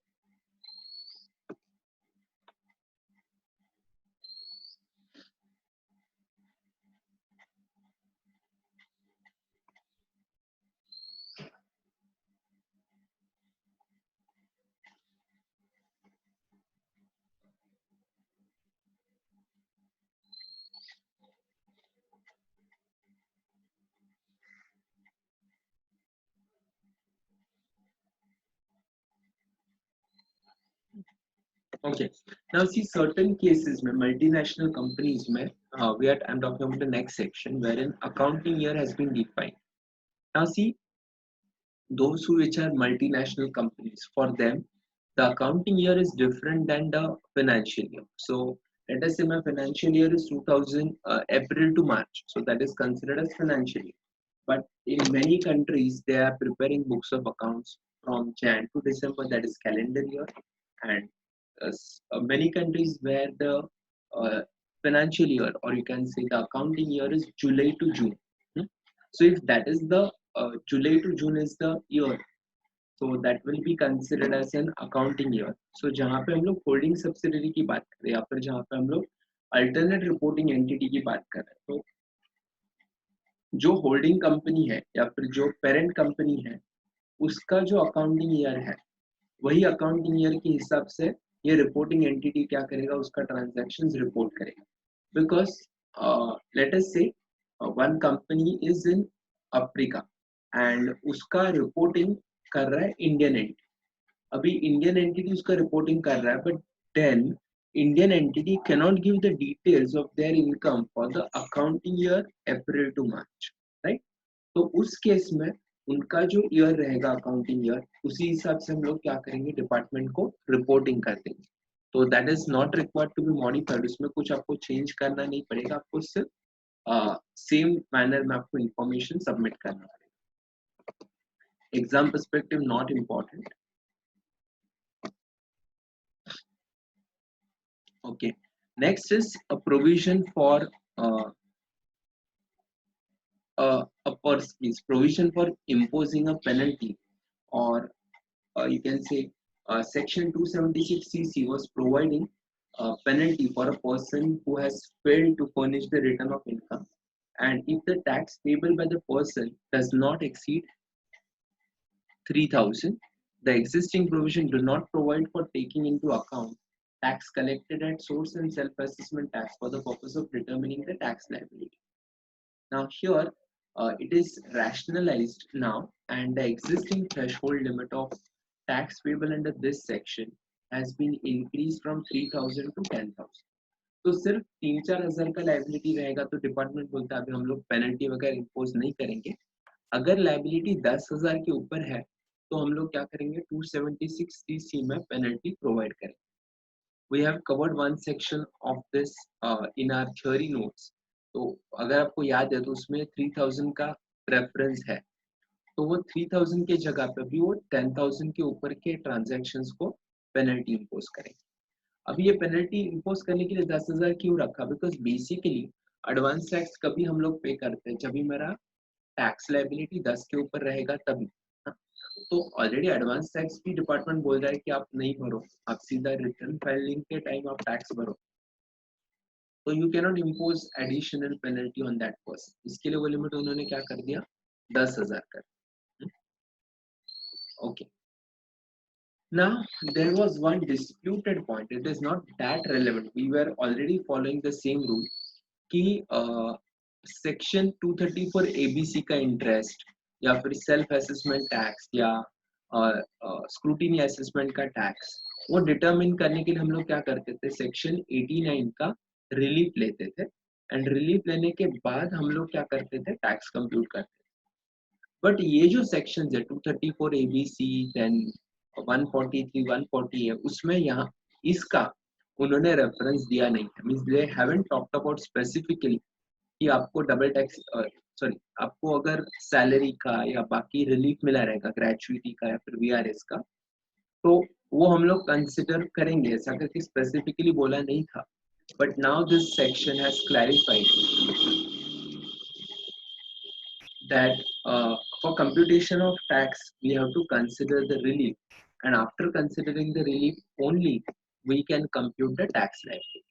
Okay. Now see certain cases में multinational companies में I'm talking about the next section wherein accounting year has been defined. Now see those who which are multinational companies, for them the accounting year is different than the financial year. So let us say my financial year is 2000 April to March, so that is considered as financial year. But in many countries they are preparing books of accounts from Jan to December, that is calendar year. And many countries where the financial year, or you can say the accounting year, is July to June. So if that is the July to June is the year, so that will be considered as an accounting year. So जहाँ पे हम लोग holding subsidiary की बात कर रहे हैं या फिर जहाँ पे हम लोग alternate reporting entity की बात कर रहे हैं, तो जो होल्डिंग कंपनी है या फिर जो पेरेंट कंपनी है उसका जो अकाउंटिंग ईयर है, वही अकाउंटिंग ईयर के हिसाब से ये रिपोर्टिंग एंटिटी क्या करेगा, उसका ट्रांजैक्शंस रिपोर्ट करेगा. Because let us say one company is in Africa and उसका रिपोर्टिंग कर रहा है इंडियन एंटिटी. अभी इंडियन एंटिटी उसका रिपोर्टिंग कर रहा है, but then Indian entity cannot give the details of their income for the accounting year April to March, right? तो उस केस में उनका जो ईयर रहेगा अकाउंटिंग ईयर, उसी हिसाब से हम लोग क्या करेंगे, डिपार्टमेंट को रिपोर्टिंग कर देंगे. तो that is not required to be modified, उसमें कुछ आपको चेंज करना नहीं पड़ेगा, आपको सिर्फ सेम मैनर में आपको इंफॉर्मेशन सबमिट करना पड़ेगा. Exam perspective not important. Okay, next is a provision for a provision for imposing a penalty, or you can say section 276cc was providing a penalty for a person who has failed to furnish the return of income, and if the tax payable by the person does not exceed 3000, the existing provision do not provide for taking into account tax collected at source and self-assessment tax for the purpose of determining the tax liability. Now here it is rationalized now, and the existing threshold limit of tax payable under this section has been increased from 3000 to 10,000. तो सिर्फ 3-4 हज़ार का liability रहेगा तो department बोलता है अभी हम लोग पेनल्टी वगैरह इम्पोज नहीं करेंगे। अगर लाइबिलिटी 10,000 के ऊपर है तो हम लोग क्या करेंगे, 276cc में पेनल्टी प्रोवाइड करेंगे। We have covered one section of this in our theory notes. तो अगर आपको याद है तो उसमें 3000 का प्रेफरेंस है, तो वो 3000 के जगह पे भी वो 10,000 के ऊपर के ट्रांजैक्शंस को पेनल्टी इम्पोज करेंगे। अब ये पेनल्टी इम्पोज करने के लिए 10,000 क्यों रखा? बिकॉज बेसिकली एडवांस टैक्स कभी हम लोग पे करते हैं जब भी मेरा टैक्स लाइबिलिटी 10 के ऊपर रहेगा तभी। तो ऑलरेडी एडवांस टैक्स भी डिपार्टमेंट बोल रहा है कि आप नहीं भरो, आप सीधा रिटर्न फाइलिंग के टाइम आप टैक्स भरो, तो you can not impose additional penalty on that person. इसके लिए वो लिमिट उन्होंने क्या कर दिया, 10,000 कर। Okay, now there was one disputed point, it is not that relevant, we were already following the same rule कि सेक्शन 234 एबीसी का इंटरेस्ट या फिर सेल्फ असेसमेंट टैक्स या स्क्रूटिनी असेसमेंट का टैक्स वो डिटरमिन करने के लिए हम लोग क्या करते थे, सेक्शन 89 का रिलीफ लेते थे, एंड रिलीफ लेने के बाद हम लोग क्या करते थे, टैक्स कंप्यूट करते थे। बट ये जो सेक्शन है 234 एबीसी देन 143 140 है, उसमें यहाँ इसका उन्होंने रेफरेंस दिया नहीं है, means they haven't talked about specifically कि आपको डबल टैक्स सॉरी आपको अगर सैलरी का या बाकी रिलीफ मिला रहेगा ग्रेचुइटी का या फिर वीआरएस का, तो वो हम लोग कंसिडर करेंगे, ऐसा करके स्पेसिफिकली बोला नहीं था। But now this section has clarified that for computation of tax we have to consider the relief, and after considering the relief only we can compute the tax liability.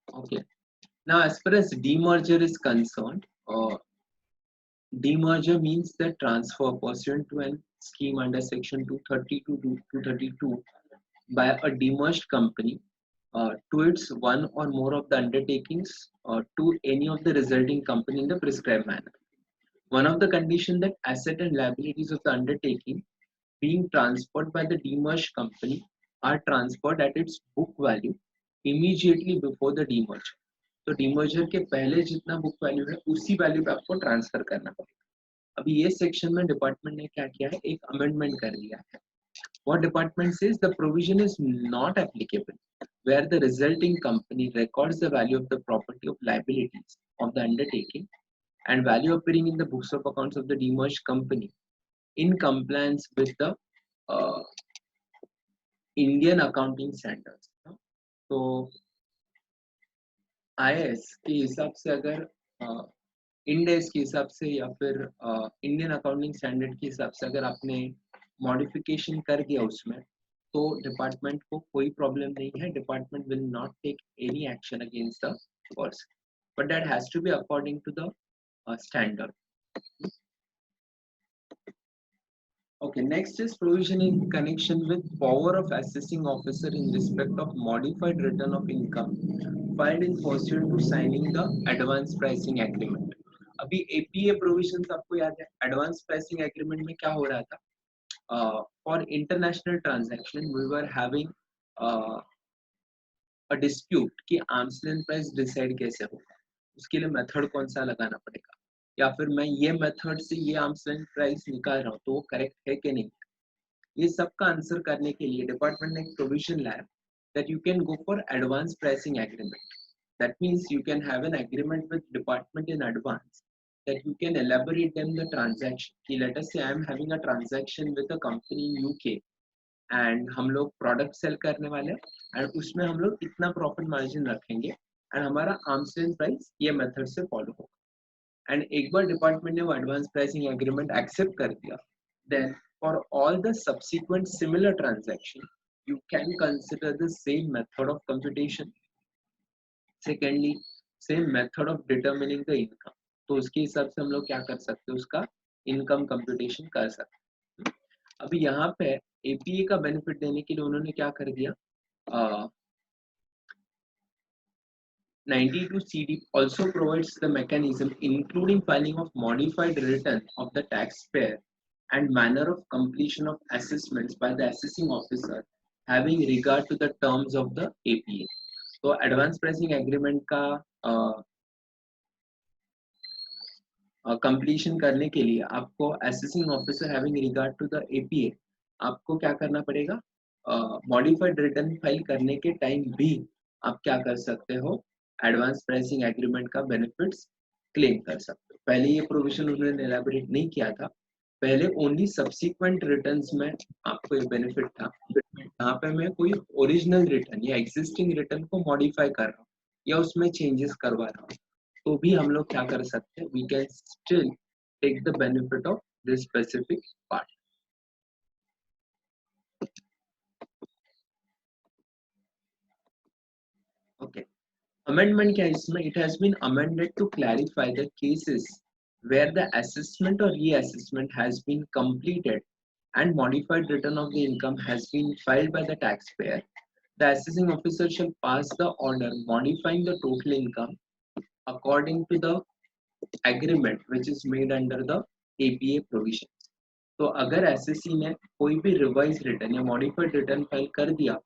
Okay, now as far as demerger is concerned, demerger means the transfer pursuant to an scheme under section 232 to 232 by a demerged company to its one or more of the undertakings to any of the resulting company in the prescribed manner. One of the conditions that asset and liabilities of the undertaking being transferred by the demerged company are transferred at its book value immediately before the demerger. तो demerger के पहले जितना book value है उसी value पे आपको transfer करना पड़ेगा। अभी ये सेक्शन में डिपार्टमेंट ने क्या किया है, एक अमेंडमेंट कर दिया है। What department says the provision is not applicable where the resulting company records the value of the property of liabilities of the undertaking and value appearing in the books of accounts of the demerged company in compliance with the uh, Indian accounting standards. तो IAS के हिसाब से अगर इंडेस के हिसाब से या फिर इंडियन अकाउंटिंग स्टैंडर्ड के हिसाब से अगर आपने मॉडिफिकेशन कर दिया उसमें, तो डिपार्टमेंट को कोई प्रॉब्लम नहीं है, department will not take any action against the person, but that has to be according to the standard. Okay, next is provision in connection with power of assessing officer in respect of modified return of income filed in pursuant to signing the advance pricing agreement. अभी APA provisions आपको याद है, advance pricing agreement में क्या हो रहा था, for international transaction we were having a dispute कि arm's length price decide कैसे होगा, उसके लिए मेथड कौन सा लगाना पड़ेगा, या फिर मैं ये मेथड से ये आर्म्स लेंथ प्राइस निकाल रहा हूँ तो वो करेक्ट है कि नहीं। ये सब का आंसर करने के लिए डिपार्टमेंट ने एक प्रोविजन लाया that you can go for advance pricing agreement. That means you can have an agreement with department in advance that you can elaborate them the transaction. कि let us say I am having a transaction with a company in UK and हम लोग product cell करने वाले हैं and उसमें हम लोग इतना प्रॉफिट मार्जिन रखेंगे एंड हमारा आर्म्स लेंथ प्राइस ये मेथड से फॉलो होगा एंड एक बार डिपार्टमेंट ने वो एडवांस प्राइसिंग एग्रीमेंट एक्सेप्ट कर दिया then for all the subsequent similar transaction you can consider the same method of computation. Secondly, same method of determining the income. तो उसके हिसाब से हम लोग क्या कर सकते हैं उसका इनकम कंप्यूटेशन कर सकते हैं. अभी यहाँ पे एपीए का बेनिफिट देने के लिए उन्होंने क्या कर दिया 92 CD also provides the mechanism including filing of modified return of the taxpayer and manner of completion of assessments by the assessing officer having regard to the terms of the APA. तो advance pricing agreement का completion करने के लिए आपको assessing officer having regard to the APA आपको क्या करना पड़ेगा मॉडिफाइड रिटर्न फाइल करने के टाइम भी आप क्या कर सकते हो एडवांस प्राइसिंग एग्रीमेंट का बेनिफिट्स क्लेम कर सकते हो. पहले ये प्रोविजन उन्होंने एलैबोरेट नहीं किया था. पहले ओनली सब्सिक्वेंट रिटर्न्स में आपको ये बेनिफिट था. यहाँ पे मैं कोई ओरिजिनल रिटर्न या एग्जिस्टिंग रिटर्न को मॉडिफाई कर रहा हूँ या उसमें चेंजेस करवा रहा हूँ तो भी हम लोग क्या कर सकते हैं we can still take the benefit of this specific part. Okay amendment क्या है इसमें it has been amended to clarify the cases where the assessment or reassessment has been completed and modified return of the income has been filed by the taxpayer. The assessing officer shall pass the order modifying the total income according to the agreement which is made under the APA provisions. तो अगर SSC ने कोई भी revise return या modified return file कर दिया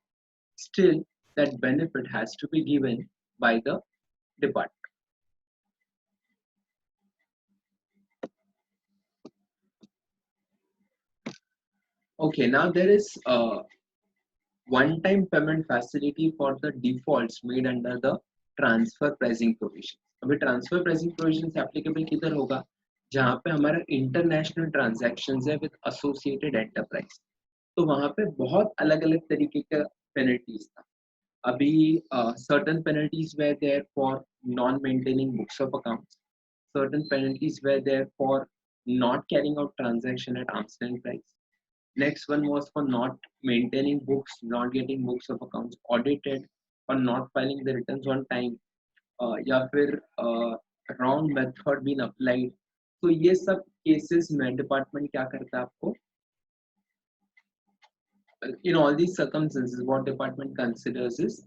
still that benefit has to be given by the department. Okay, now there is a one-time payment facility for the defaults made under the transfer pricing provision. अभी transfer pricing provisions applicable किधर होगा जहाँ पे हमारा international transactions है with associated enterprise. तो वहाँ पे बहुत अलग-अलग तरीके का penalties था. अभी certain penalties were there for non-maintaining books of accounts. Certain penalties were there for not carrying out transaction at arm's length price. Next one was for not maintaining books, not getting books of accounts audited, or not filing the returns on time, या फिर wrong method being applied. तो ये सब cases में department क्या करता है आपको? In all these circumstances, what department considers is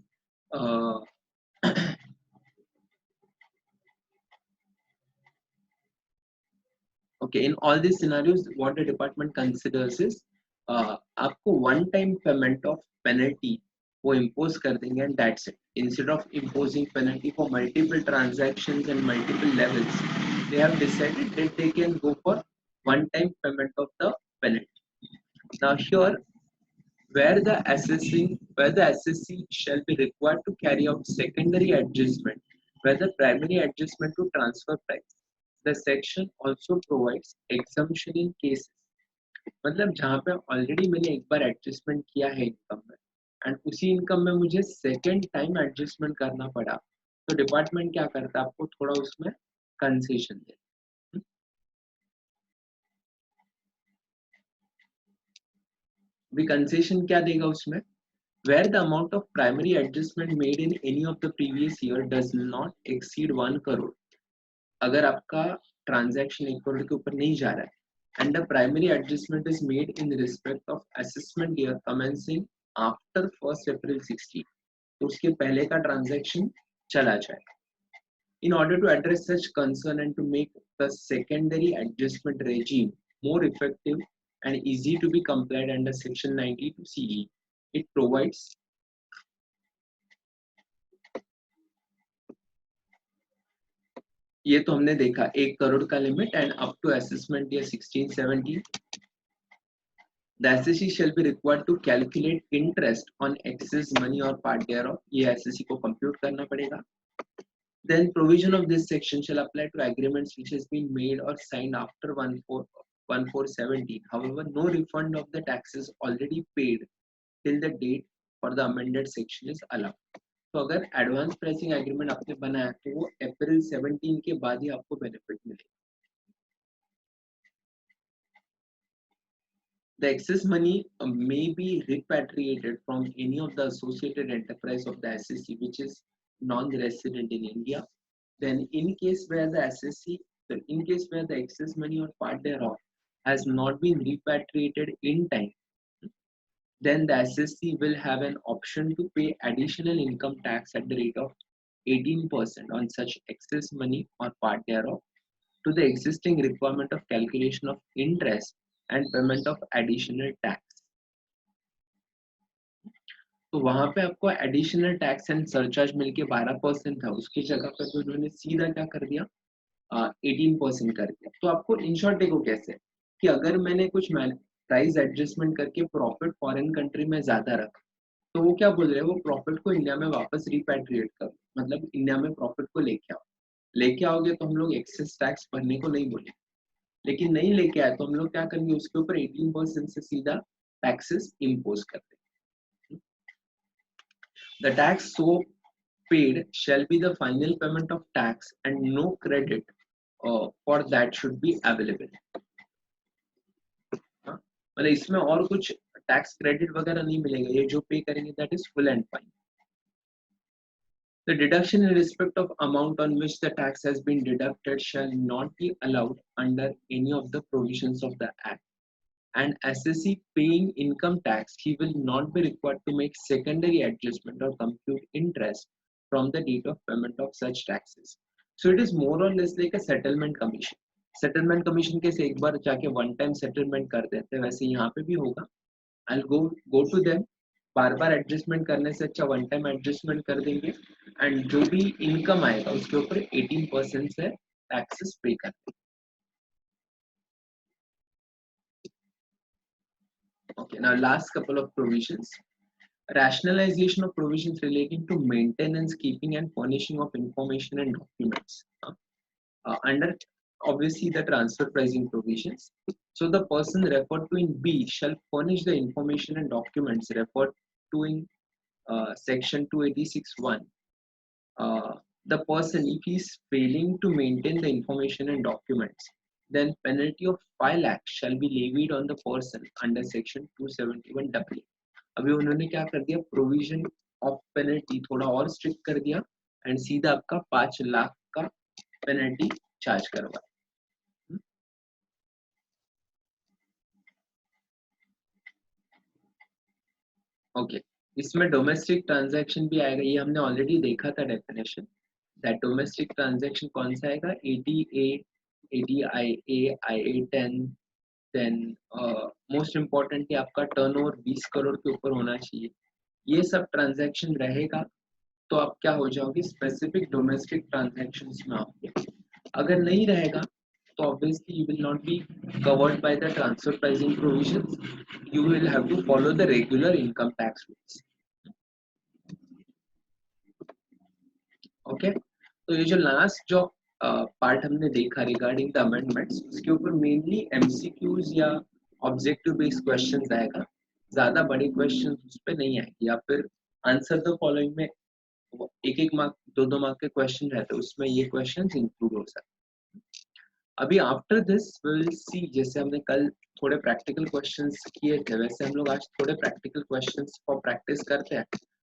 okay. In all these scenarios, what the department considers is आपको one time payment of penalty वो impose कर देंगे and that's it. Instead of imposing penalty for multiple transactions and multiple levels, they have decided that they can go for one time payment of the penalty. Now here, where the assessee shall be required to carry out secondary adjustment, where the primary adjustment to transfer price, the section also provides exemption in cases. मतलब जहाँ पे already मैंने एक बार adjustment किया है income में and उसी income में मुझे सेकेंड टाइम एडजस्टमेंट करना पड़ा तो डिपार्टमेंट क्या करता है आपको थोड़ा उसमें कंसेशन दे. भी कंसेशन क्या देगा उसमें where the amount of primary adjustment made in any of the previous year does not exceed 1 crore. अगर आपका ट्रांजैक्शन 1 करोड़ के ऊपर नहीं जा रहा है and the primary adjustment is made in respect of assessment year commencing after 1st April 16, तो उसके पहले का ट्रांजैक्शन चला जाए. In order to address such concern and to make the secondary adjustment regime more effective and easy to be complied under section 92 CE, it provides ये तो हमने देखा 1 करोड़ का limit and up to assessment year 16-17. The assessee shall be required to calculate interest on excess money or part thereof. ये assessee को compute करना पड़ेगा. Then provision of this section shall apply to agreements which has been made or signed after 1/4/17. However, no refund of the taxes already paid till the date for the amended section is allowed. तो अगर advance pricing agreement आपने बनाया तो वो अप्रैल 17 के बाद ही आपको benefit मिलेगा. The excess money may be repatriated from any of the associated enterprise of the SSC which is non-resident in India. Then in case where the SSC, in case where the excess money or part thereof has not been repatriated in time, then the SSC will have an option to pay additional income tax at the rate of 18% on such excess money or part thereof to the existing requirement of calculation of interest and payment of additional tax. तो वहां पे आपको additional tax and surcharge मिलके 12% था, उसकी जगह पर तो उन्होंने सीधा क्या कर दिया, 18% कर दिया. तो आपको इन शॉर्ट देखो कैसे कि अगर मैंने कुछ प्राइस एडजस्टमेंट करके प्रॉफिट फॉरेन कंट्री में ज्यादा रखा तो वो क्या बोल रहे हैं, वो प्रॉफिट को इंडिया में वापस रिपैट्रिएट करो, मतलब इंडिया में प्रॉफिट को लेके आओगे तो हम लोग एक्सेस टैक्स भरने को नहीं बोले, लेकिन नहीं लेके आए तो हम लोग क्या करेंगे, उसके ऊपर 18% से सीधा टैक्सेस इम्पोज करते हैं. The tax so paid shall be the final payment of tax and no credit for that should be available. हाँ, मतलब इसमें और कुछ टैक्स क्रेडिट वगैरह नहीं मिलेगा, ये जो पे करेंगे that is full and fine. The deduction in respect of amount on which the tax has been deducted shall not be allowed under any of the provisions of the Act. And assessee paying income tax, he will not be required to make secondary adjustment or compute interest from the date of payment of such taxes. So it is more or less like a settlement commission. Settlement commission कैसे एक बार जाके one time settlement कर देते हैं, वैसे यहाँ पे भी होगा. I'll go to them. Bar bar adjustment करने से अच्छा वन टाइम एडजस्टमेंट कर देंगे एंड जो भी इनकम आएगा उसके ऊपर 18% से टैक्सेस पे करते हैं. Okay, now last couple of provisions. Rationalization of provisions relating to maintenance, keeping and furnishing of information and documents. Under obviously the transfer pricing provisions. So the person referred to in B shall furnish the information and documents referred to in section 286(1). The person, if he is failing to maintain the information and documents, then penalty of 5 lakhs shall be levied on the person under section 271(a). अभी उन्होंने क्या कर दिया, provision of penalty थोड़ा और strict कर दिया and सीधा आपका 5 लाख का पेनल्टी चार्ज करवा. ओके, इसमें डोमेस्टिक ट्रांजैक्शन भी आएगा, ये हमने ऑलरेडी देखा था डेफिनेशन. दैट डोमेस्टिक ट्रांजैक्शन कौन सा आएगा, ADA, ADIA, IA10. Then most importantly आपका टर्नओवर 20 करोड़ के ऊपर होना चाहिए. ये सब ट्रांजैक्शन रहेगा तो आप क्या हो जाओगे, स्पेसिफिक डोमेस्टिक ट्रांजैक्शंस में आओगे. अगर नहीं रहेगा तो obviously you will not be covered by the transfer pricing provisions. You will have to follow the regular income tax rules. Okay, तो ये जो लास्ट जो पार्ट हमने देखा रिगार्डिंग द अमेंडमेंट्स, उसके ऊपर मेनली MCQs या ऑब्जेक्टिव बेस्ड क्वेश्चंस आएगा, ज्यादा बड़े क्वेश्चंस उस पे नहीं आएंगे, या फिर आंसर द फॉलोइंग में एक मार्क 2 मार्क के क्वेश्चन रहते हैं, उसमें ये क्वेश्चंस इंक्लूड हो सकते हैं. अभी आफ्टर दिस विल सी, जैसे हमने कल थोड़े प्रैक्टिकल क्वेश्चंस किए थे वैसे हम लोग आज थोड़े प्रैक्टिकल क्वेश्चंस फॉर प्रैक्टिस करते हैं,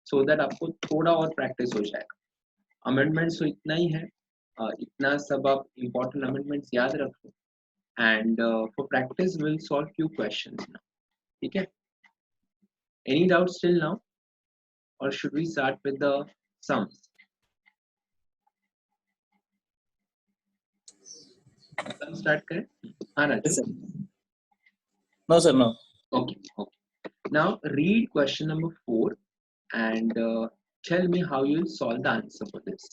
सो दैट आपको थोड़ा और प्रैक्टिस हो जाएगा. अमेंडमेंट्स तो इतना ही है, इतना सब आप इम्पोर्टेंट अमेंडमेंट्स याद रखो and for practice will solve few questions now. ठीक है, एनी डाउट्स टिल नाउ और should we start with the sums? Sum start करें? हाँ Raju. No sir, no. Okay, okay. Now read question number 4 and tell me how you solve the answer for this.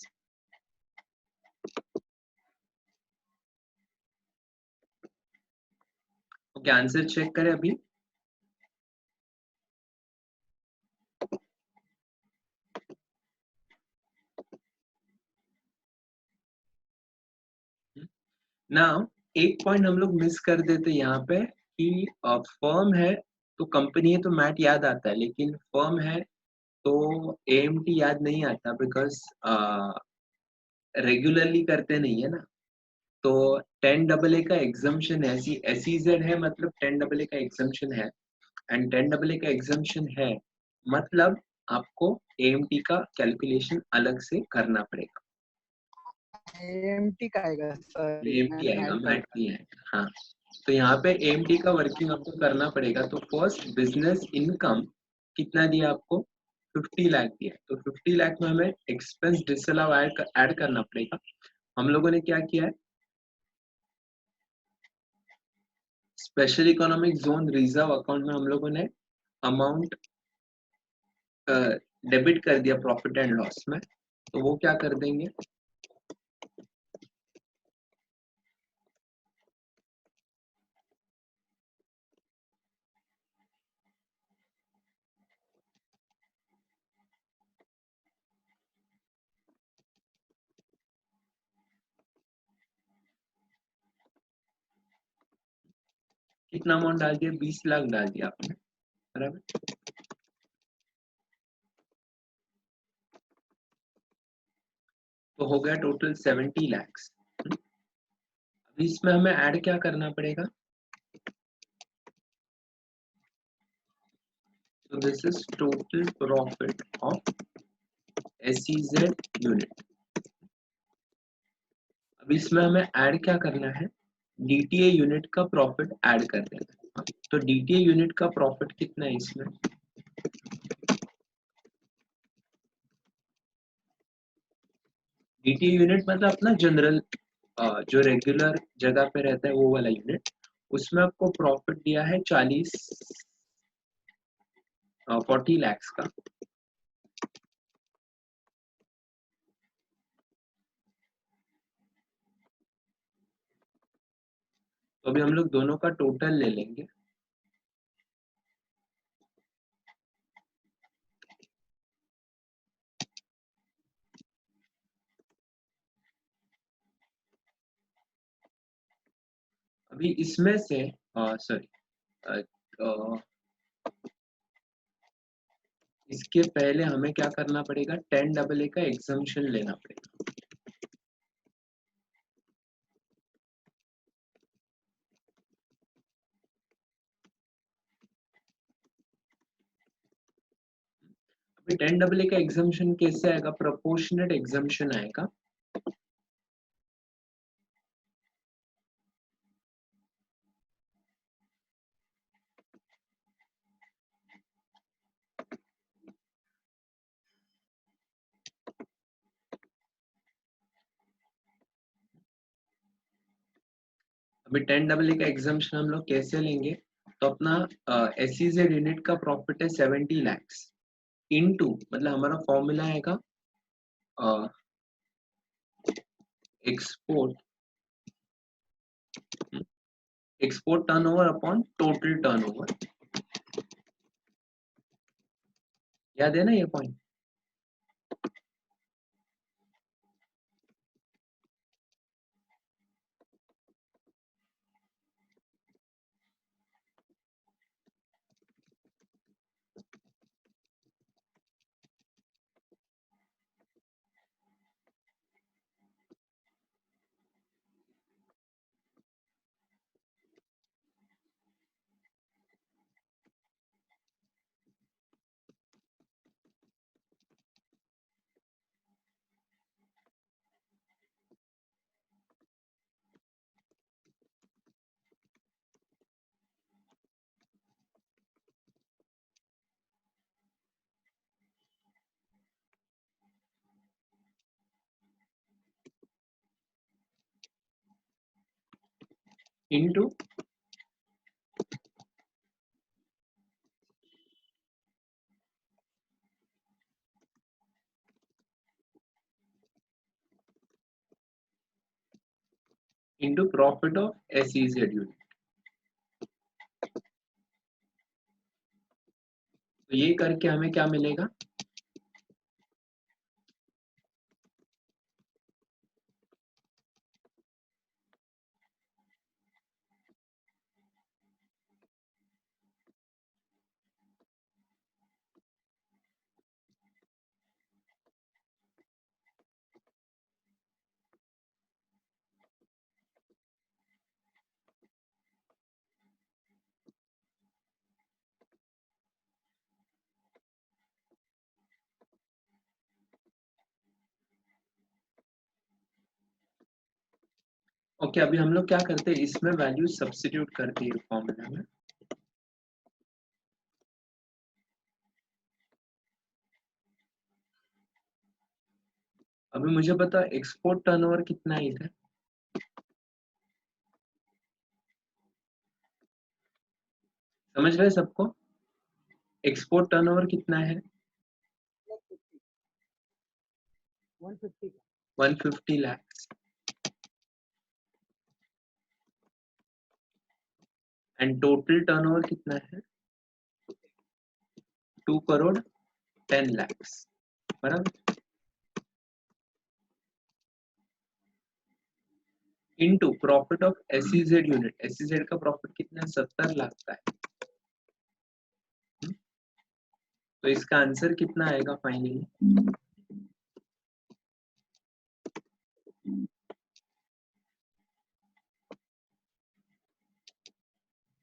Okay, answer check करें अभी. ना एक point हम लोग miss कर देते यहाँ पे कि फर्म है तो कंपनी है तो मैट याद आता है, लेकिन फर्म है तो एएमटी याद नहीं आता, बिकॉज रेगुलरली करते नहीं है ना। तो 10 AA का एग्जाम्शन है, एसईजेड है मतलब 10 AA का एग्जाम्शन है, एंड 10 AA का एग्जाम्शन है मतलब आपको एएमटी का कैलकुलेशन अलग से करना पड़ेगा। एएमटी का आएगा सर, एएमटी आएगा, मैट नहीं आएगा। हाँ, तो यहाँ पे एएमटी का वर्किंग आपको करना पड़ेगा। तो फर्स्ट बिजनेस इनकम कितना दिया आपको, 50 लाख दिया, तो 50 लाख में हमें एक्सपेंस डिसअलाउ ऐड करना पड़ेगा। हम लोगों ने क्या किया है, special economic zone reserve account में हम लोगों ने अमाउंट डेबिट कर दिया प्रॉफिट एंड लॉस में। तो वो क्या कर देंगे, कितना अमाउंट डाल दिया, 20 लाख डाल दिया आपने, बराबर। तो हो गया टोटल 70 लैक्स। अभी इसमें हमें ऐड क्या करना पड़ेगा, so this is total profit of SEZ unit. अब इसमें हमें ऐड क्या करना है, DTA यूनिट का प्रॉफिट ऐड कर देना। तो DTA यूनिट का प्रॉफिट कितना है इसमें, DTA यूनिट मतलब अपना जनरल जो रेगुलर जगह पे रहता है वो वाला यूनिट, उसमें आपको प्रॉफिट दिया है 40 लैक्स का। तो अभी हम लोग दोनों का टोटल ले लेंगे। अभी इसमें से सॉरी, इसके पहले हमें क्या करना पड़ेगा, 10 AA का एग्जम्पशन लेना पड़ेगा। अभी 10 AA का एग्जम्पशन कैसे आएगा, प्रोपोर्शनेट एग्जम्पशन आएगा। अभी 10 AA का एग्जम्पशन हम लोग कैसे लेंगे, तो अपना SEZ यूनिट का प्रॉफिट है 70 लैक्स इनटू, मतलब हमारा फॉर्मूला आएगा export turnover upon total turnover. याद है ना ये point. Into into profit of SEZ unit. तो ये करके हमें क्या मिलेगा, ओके अभी हम लोग क्या करते हैं, इसमें वैल्यू सब्स्टिट्यूट करते हैं फॉर्मूला में। अभी मुझे बता एक्सपोर्ट टर्नओवर कितना है इधर, समझ रहे सबको? एक्सपोर्ट टर्नओवर कितना है? 150 150 lakhs एंड टोटल टर्नओवर कितना है? 2 करोड़ 10 lakhs, बराबर। Into profit of SEZ unit, SEZ का प्रॉफिट कितना है? 70 लाख का है। तो इसका आंसर कितना आएगा फाइनली?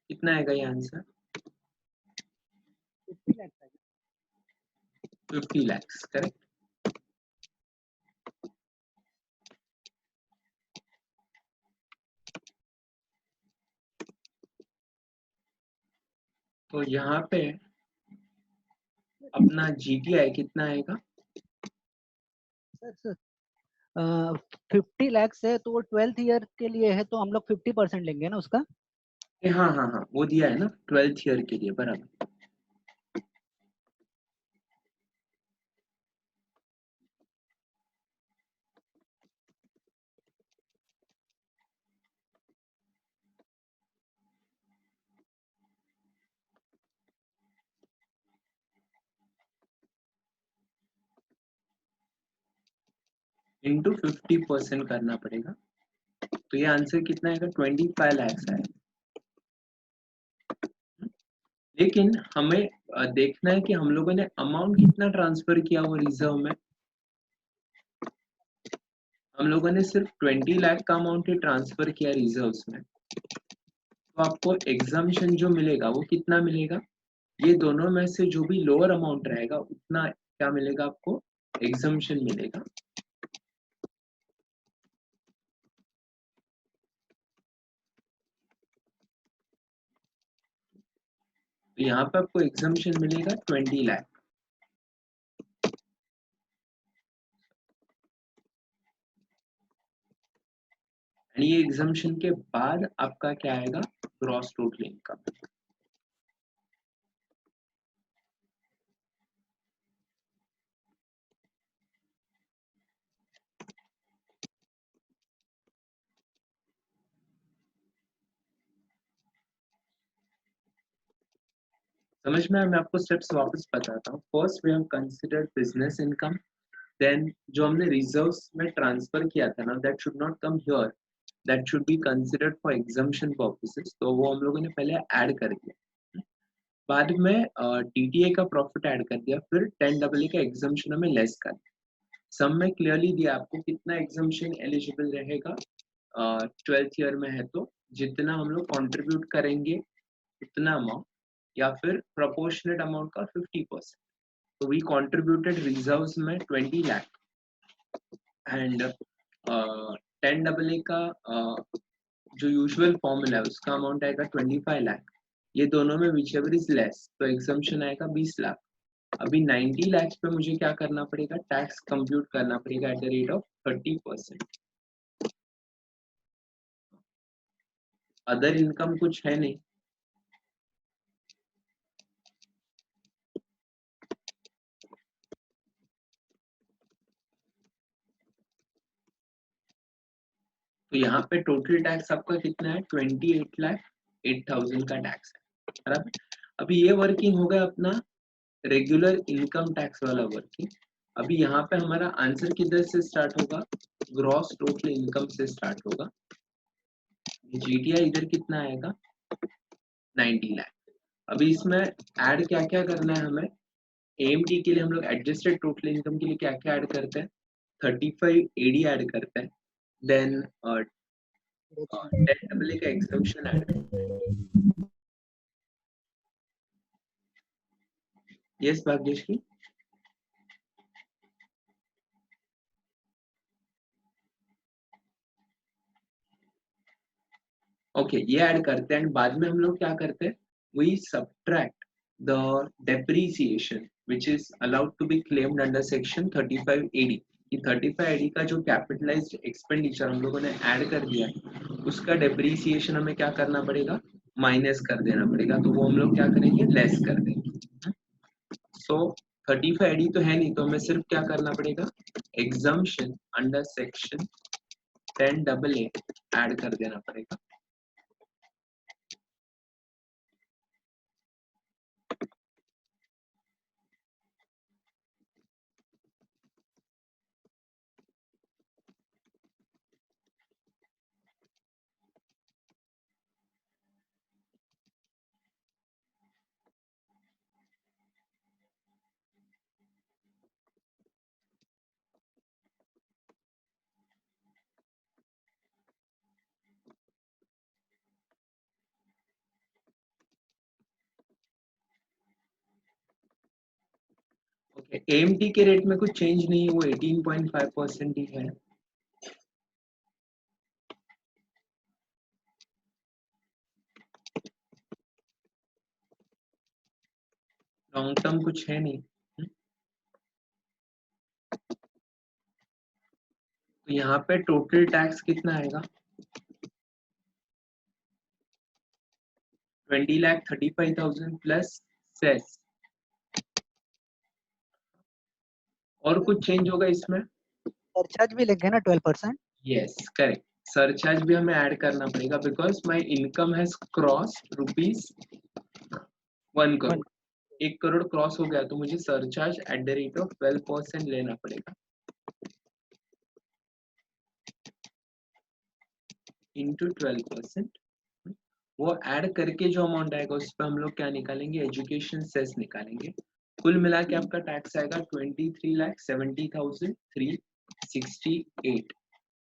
कितना आएगा ये आंसर? 50 लाख का 50 lakhs, करेक्ट। तो यहाँ पे अपना जीटीआई कितना आएगा? सर 50 लाख है तो वो 12th ईयर के लिए है, तो हम लोग 50% लेंगे ना उसका। हाँ हाँ हाँ, वो दिया है ना 12th ईयर के लिए, बराबर। इंटू 50% करना पड़ेगा, तो ये आंसर कितना आएगा? 25 lakhs आएगा। लेकिन हमें देखना है कि हम लोगों ने अमाउंट कितना ट्रांसफर किया वो रिजर्व में। हम लोगों ने सिर्फ 20 लाख का अमाउंट ही ट्रांसफर किया रिजर्व्स में, तो आपको एग्जाम्शन जो मिलेगा वो कितना मिलेगा? ये दोनों में से जो भी लोअर अमाउंट रहेगा उतना क्या मिलेगा आपको? एग्जाम्शन मिलेगा। तो यहाँ पे आपको एग्जाम्शन मिलेगा 20 लाख, एंड ये एग्जाम्शन के बाद आपका क्या आएगा? Gross total income. समझ में आया? मैं आपको स्टेप्स वापस बताता हूँ। First we have considered business income, then जो हमने रिजर्व्स में ट्रांसफर किया था ना, that should not come here, that should be considered for exemption purposes, तो वो हम लोगों ने पहले ऐड कर दिया। बाद में टीटीए का प्रॉफिट ऐड कर दिया, फिर 10AA का एग्जाम्शन हमें लेस कर दिया। सम में क्लियरली दिया आपको कितना एग्जाम्शन एलिजिबल रहेगा 12th ईयर में है, तो जितना हम लोग कंट्रीब्यूट करेंगे उतना अमाउंट, या फिर प्रोपोर्शनेट अमाउंट का 50%। तो वी कंट्रीब्यूटेड रिजर्व्स में 20 लाख एंड 10AA का जो यूजुअल फॉर्मूला है उसका अमाउंट आएगा 25 लाख। ये दोनों में विचएवर इज लेस, तो एग्जम्पशन आएगा 20 लाख। अभी 90 लाख पे मुझे क्या करना पड़ेगा? टैक्स कंप्यूट करना पड़ेगा eight the rate of 30%। Other income कुछ है नहीं, तो यहाँ पे टोटल टैक्स आपका कितना है? 28,08,000 का टैक्स है, बराबर। अभी ये वर्किंग हो गया अपना रेगुलर इनकम टैक्स वाला वर्किंग। अभी यहाँ पे हमारा आंसर किधर से स्टार्ट होगा? ग्रॉस टोटल इनकम से स्टार्ट होगा। जीटीआई इधर कितना आएगा? 90 लाख। अभी इसमें ऐड क्या क्या करना है हमें? एएमटी के लिए हम लोग एडजस्टेड टोटल इनकम के लिए क्या क्या ऐड करते हैं? 35 एडी ऐड करते हैं, देन 10AA का एग्जम्पशन ऐड करते हैं। यस भाग्यश की? ओके ये ऐड करते हैं एंड बाद में हम लोग क्या करते हैं, we subtract the depreciation which is allowed to be claimed under section 35 AD. ये 35 एडी का जो कैपिटलाइज्ड एक्सपेंडिचर हम लोगों ने ऐड कर दिया है उसका डेप्रिसिएशन हमें क्या करना पड़ेगा, माइनस कर देना पड़ेगा। तो वो हम लोग क्या करेंगे, लेस कर देंगे। सो 35 एडी तो है नहीं, तो हमें सिर्फ क्या करना पड़ेगा, exemption under section 10AA add कर देना पड़ेगा। ओके एएमटी के रेट में कुछ चेंज नहीं है, वो 18.5% ही है। लॉन्ग टर्म कुछ है नहीं। तो यहाँ पे टोटल टैक्स कितना आएगा, 20,35,000 प्लस सेस। और कुछ चेंज होगा इसमें, सरचार्ज भी लग गया ना 12%। यस करेक्ट, सरचार्ज भी हमें ऐड करना पड़ेगा because my income has cross rupees 1 crore. 1 crore cross हो गया तो मुझे surcharge at the rate of 12% लेना पड़ेगा इंटू 12%। वो ऐड करके जो अमाउंट आएगा उस पर हम लोग क्या निकालेंगे, एजुकेशन सेस निकालेंगे। कुल मिला के आपका टैक्स आएगा 23,70,368।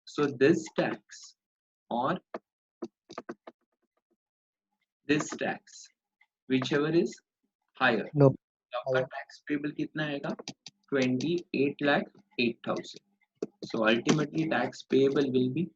सो दिस टैक्स और this tax whichever is higher, लो आपका टैक्स पेबल कितना आएगा, 28,08,000। so ultimately tax payable will be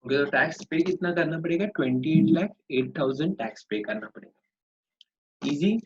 तो टैक्स पे कितना करना पड़ेगा, 28,08,000 टैक्स पे करना पड़ेगा। इजी।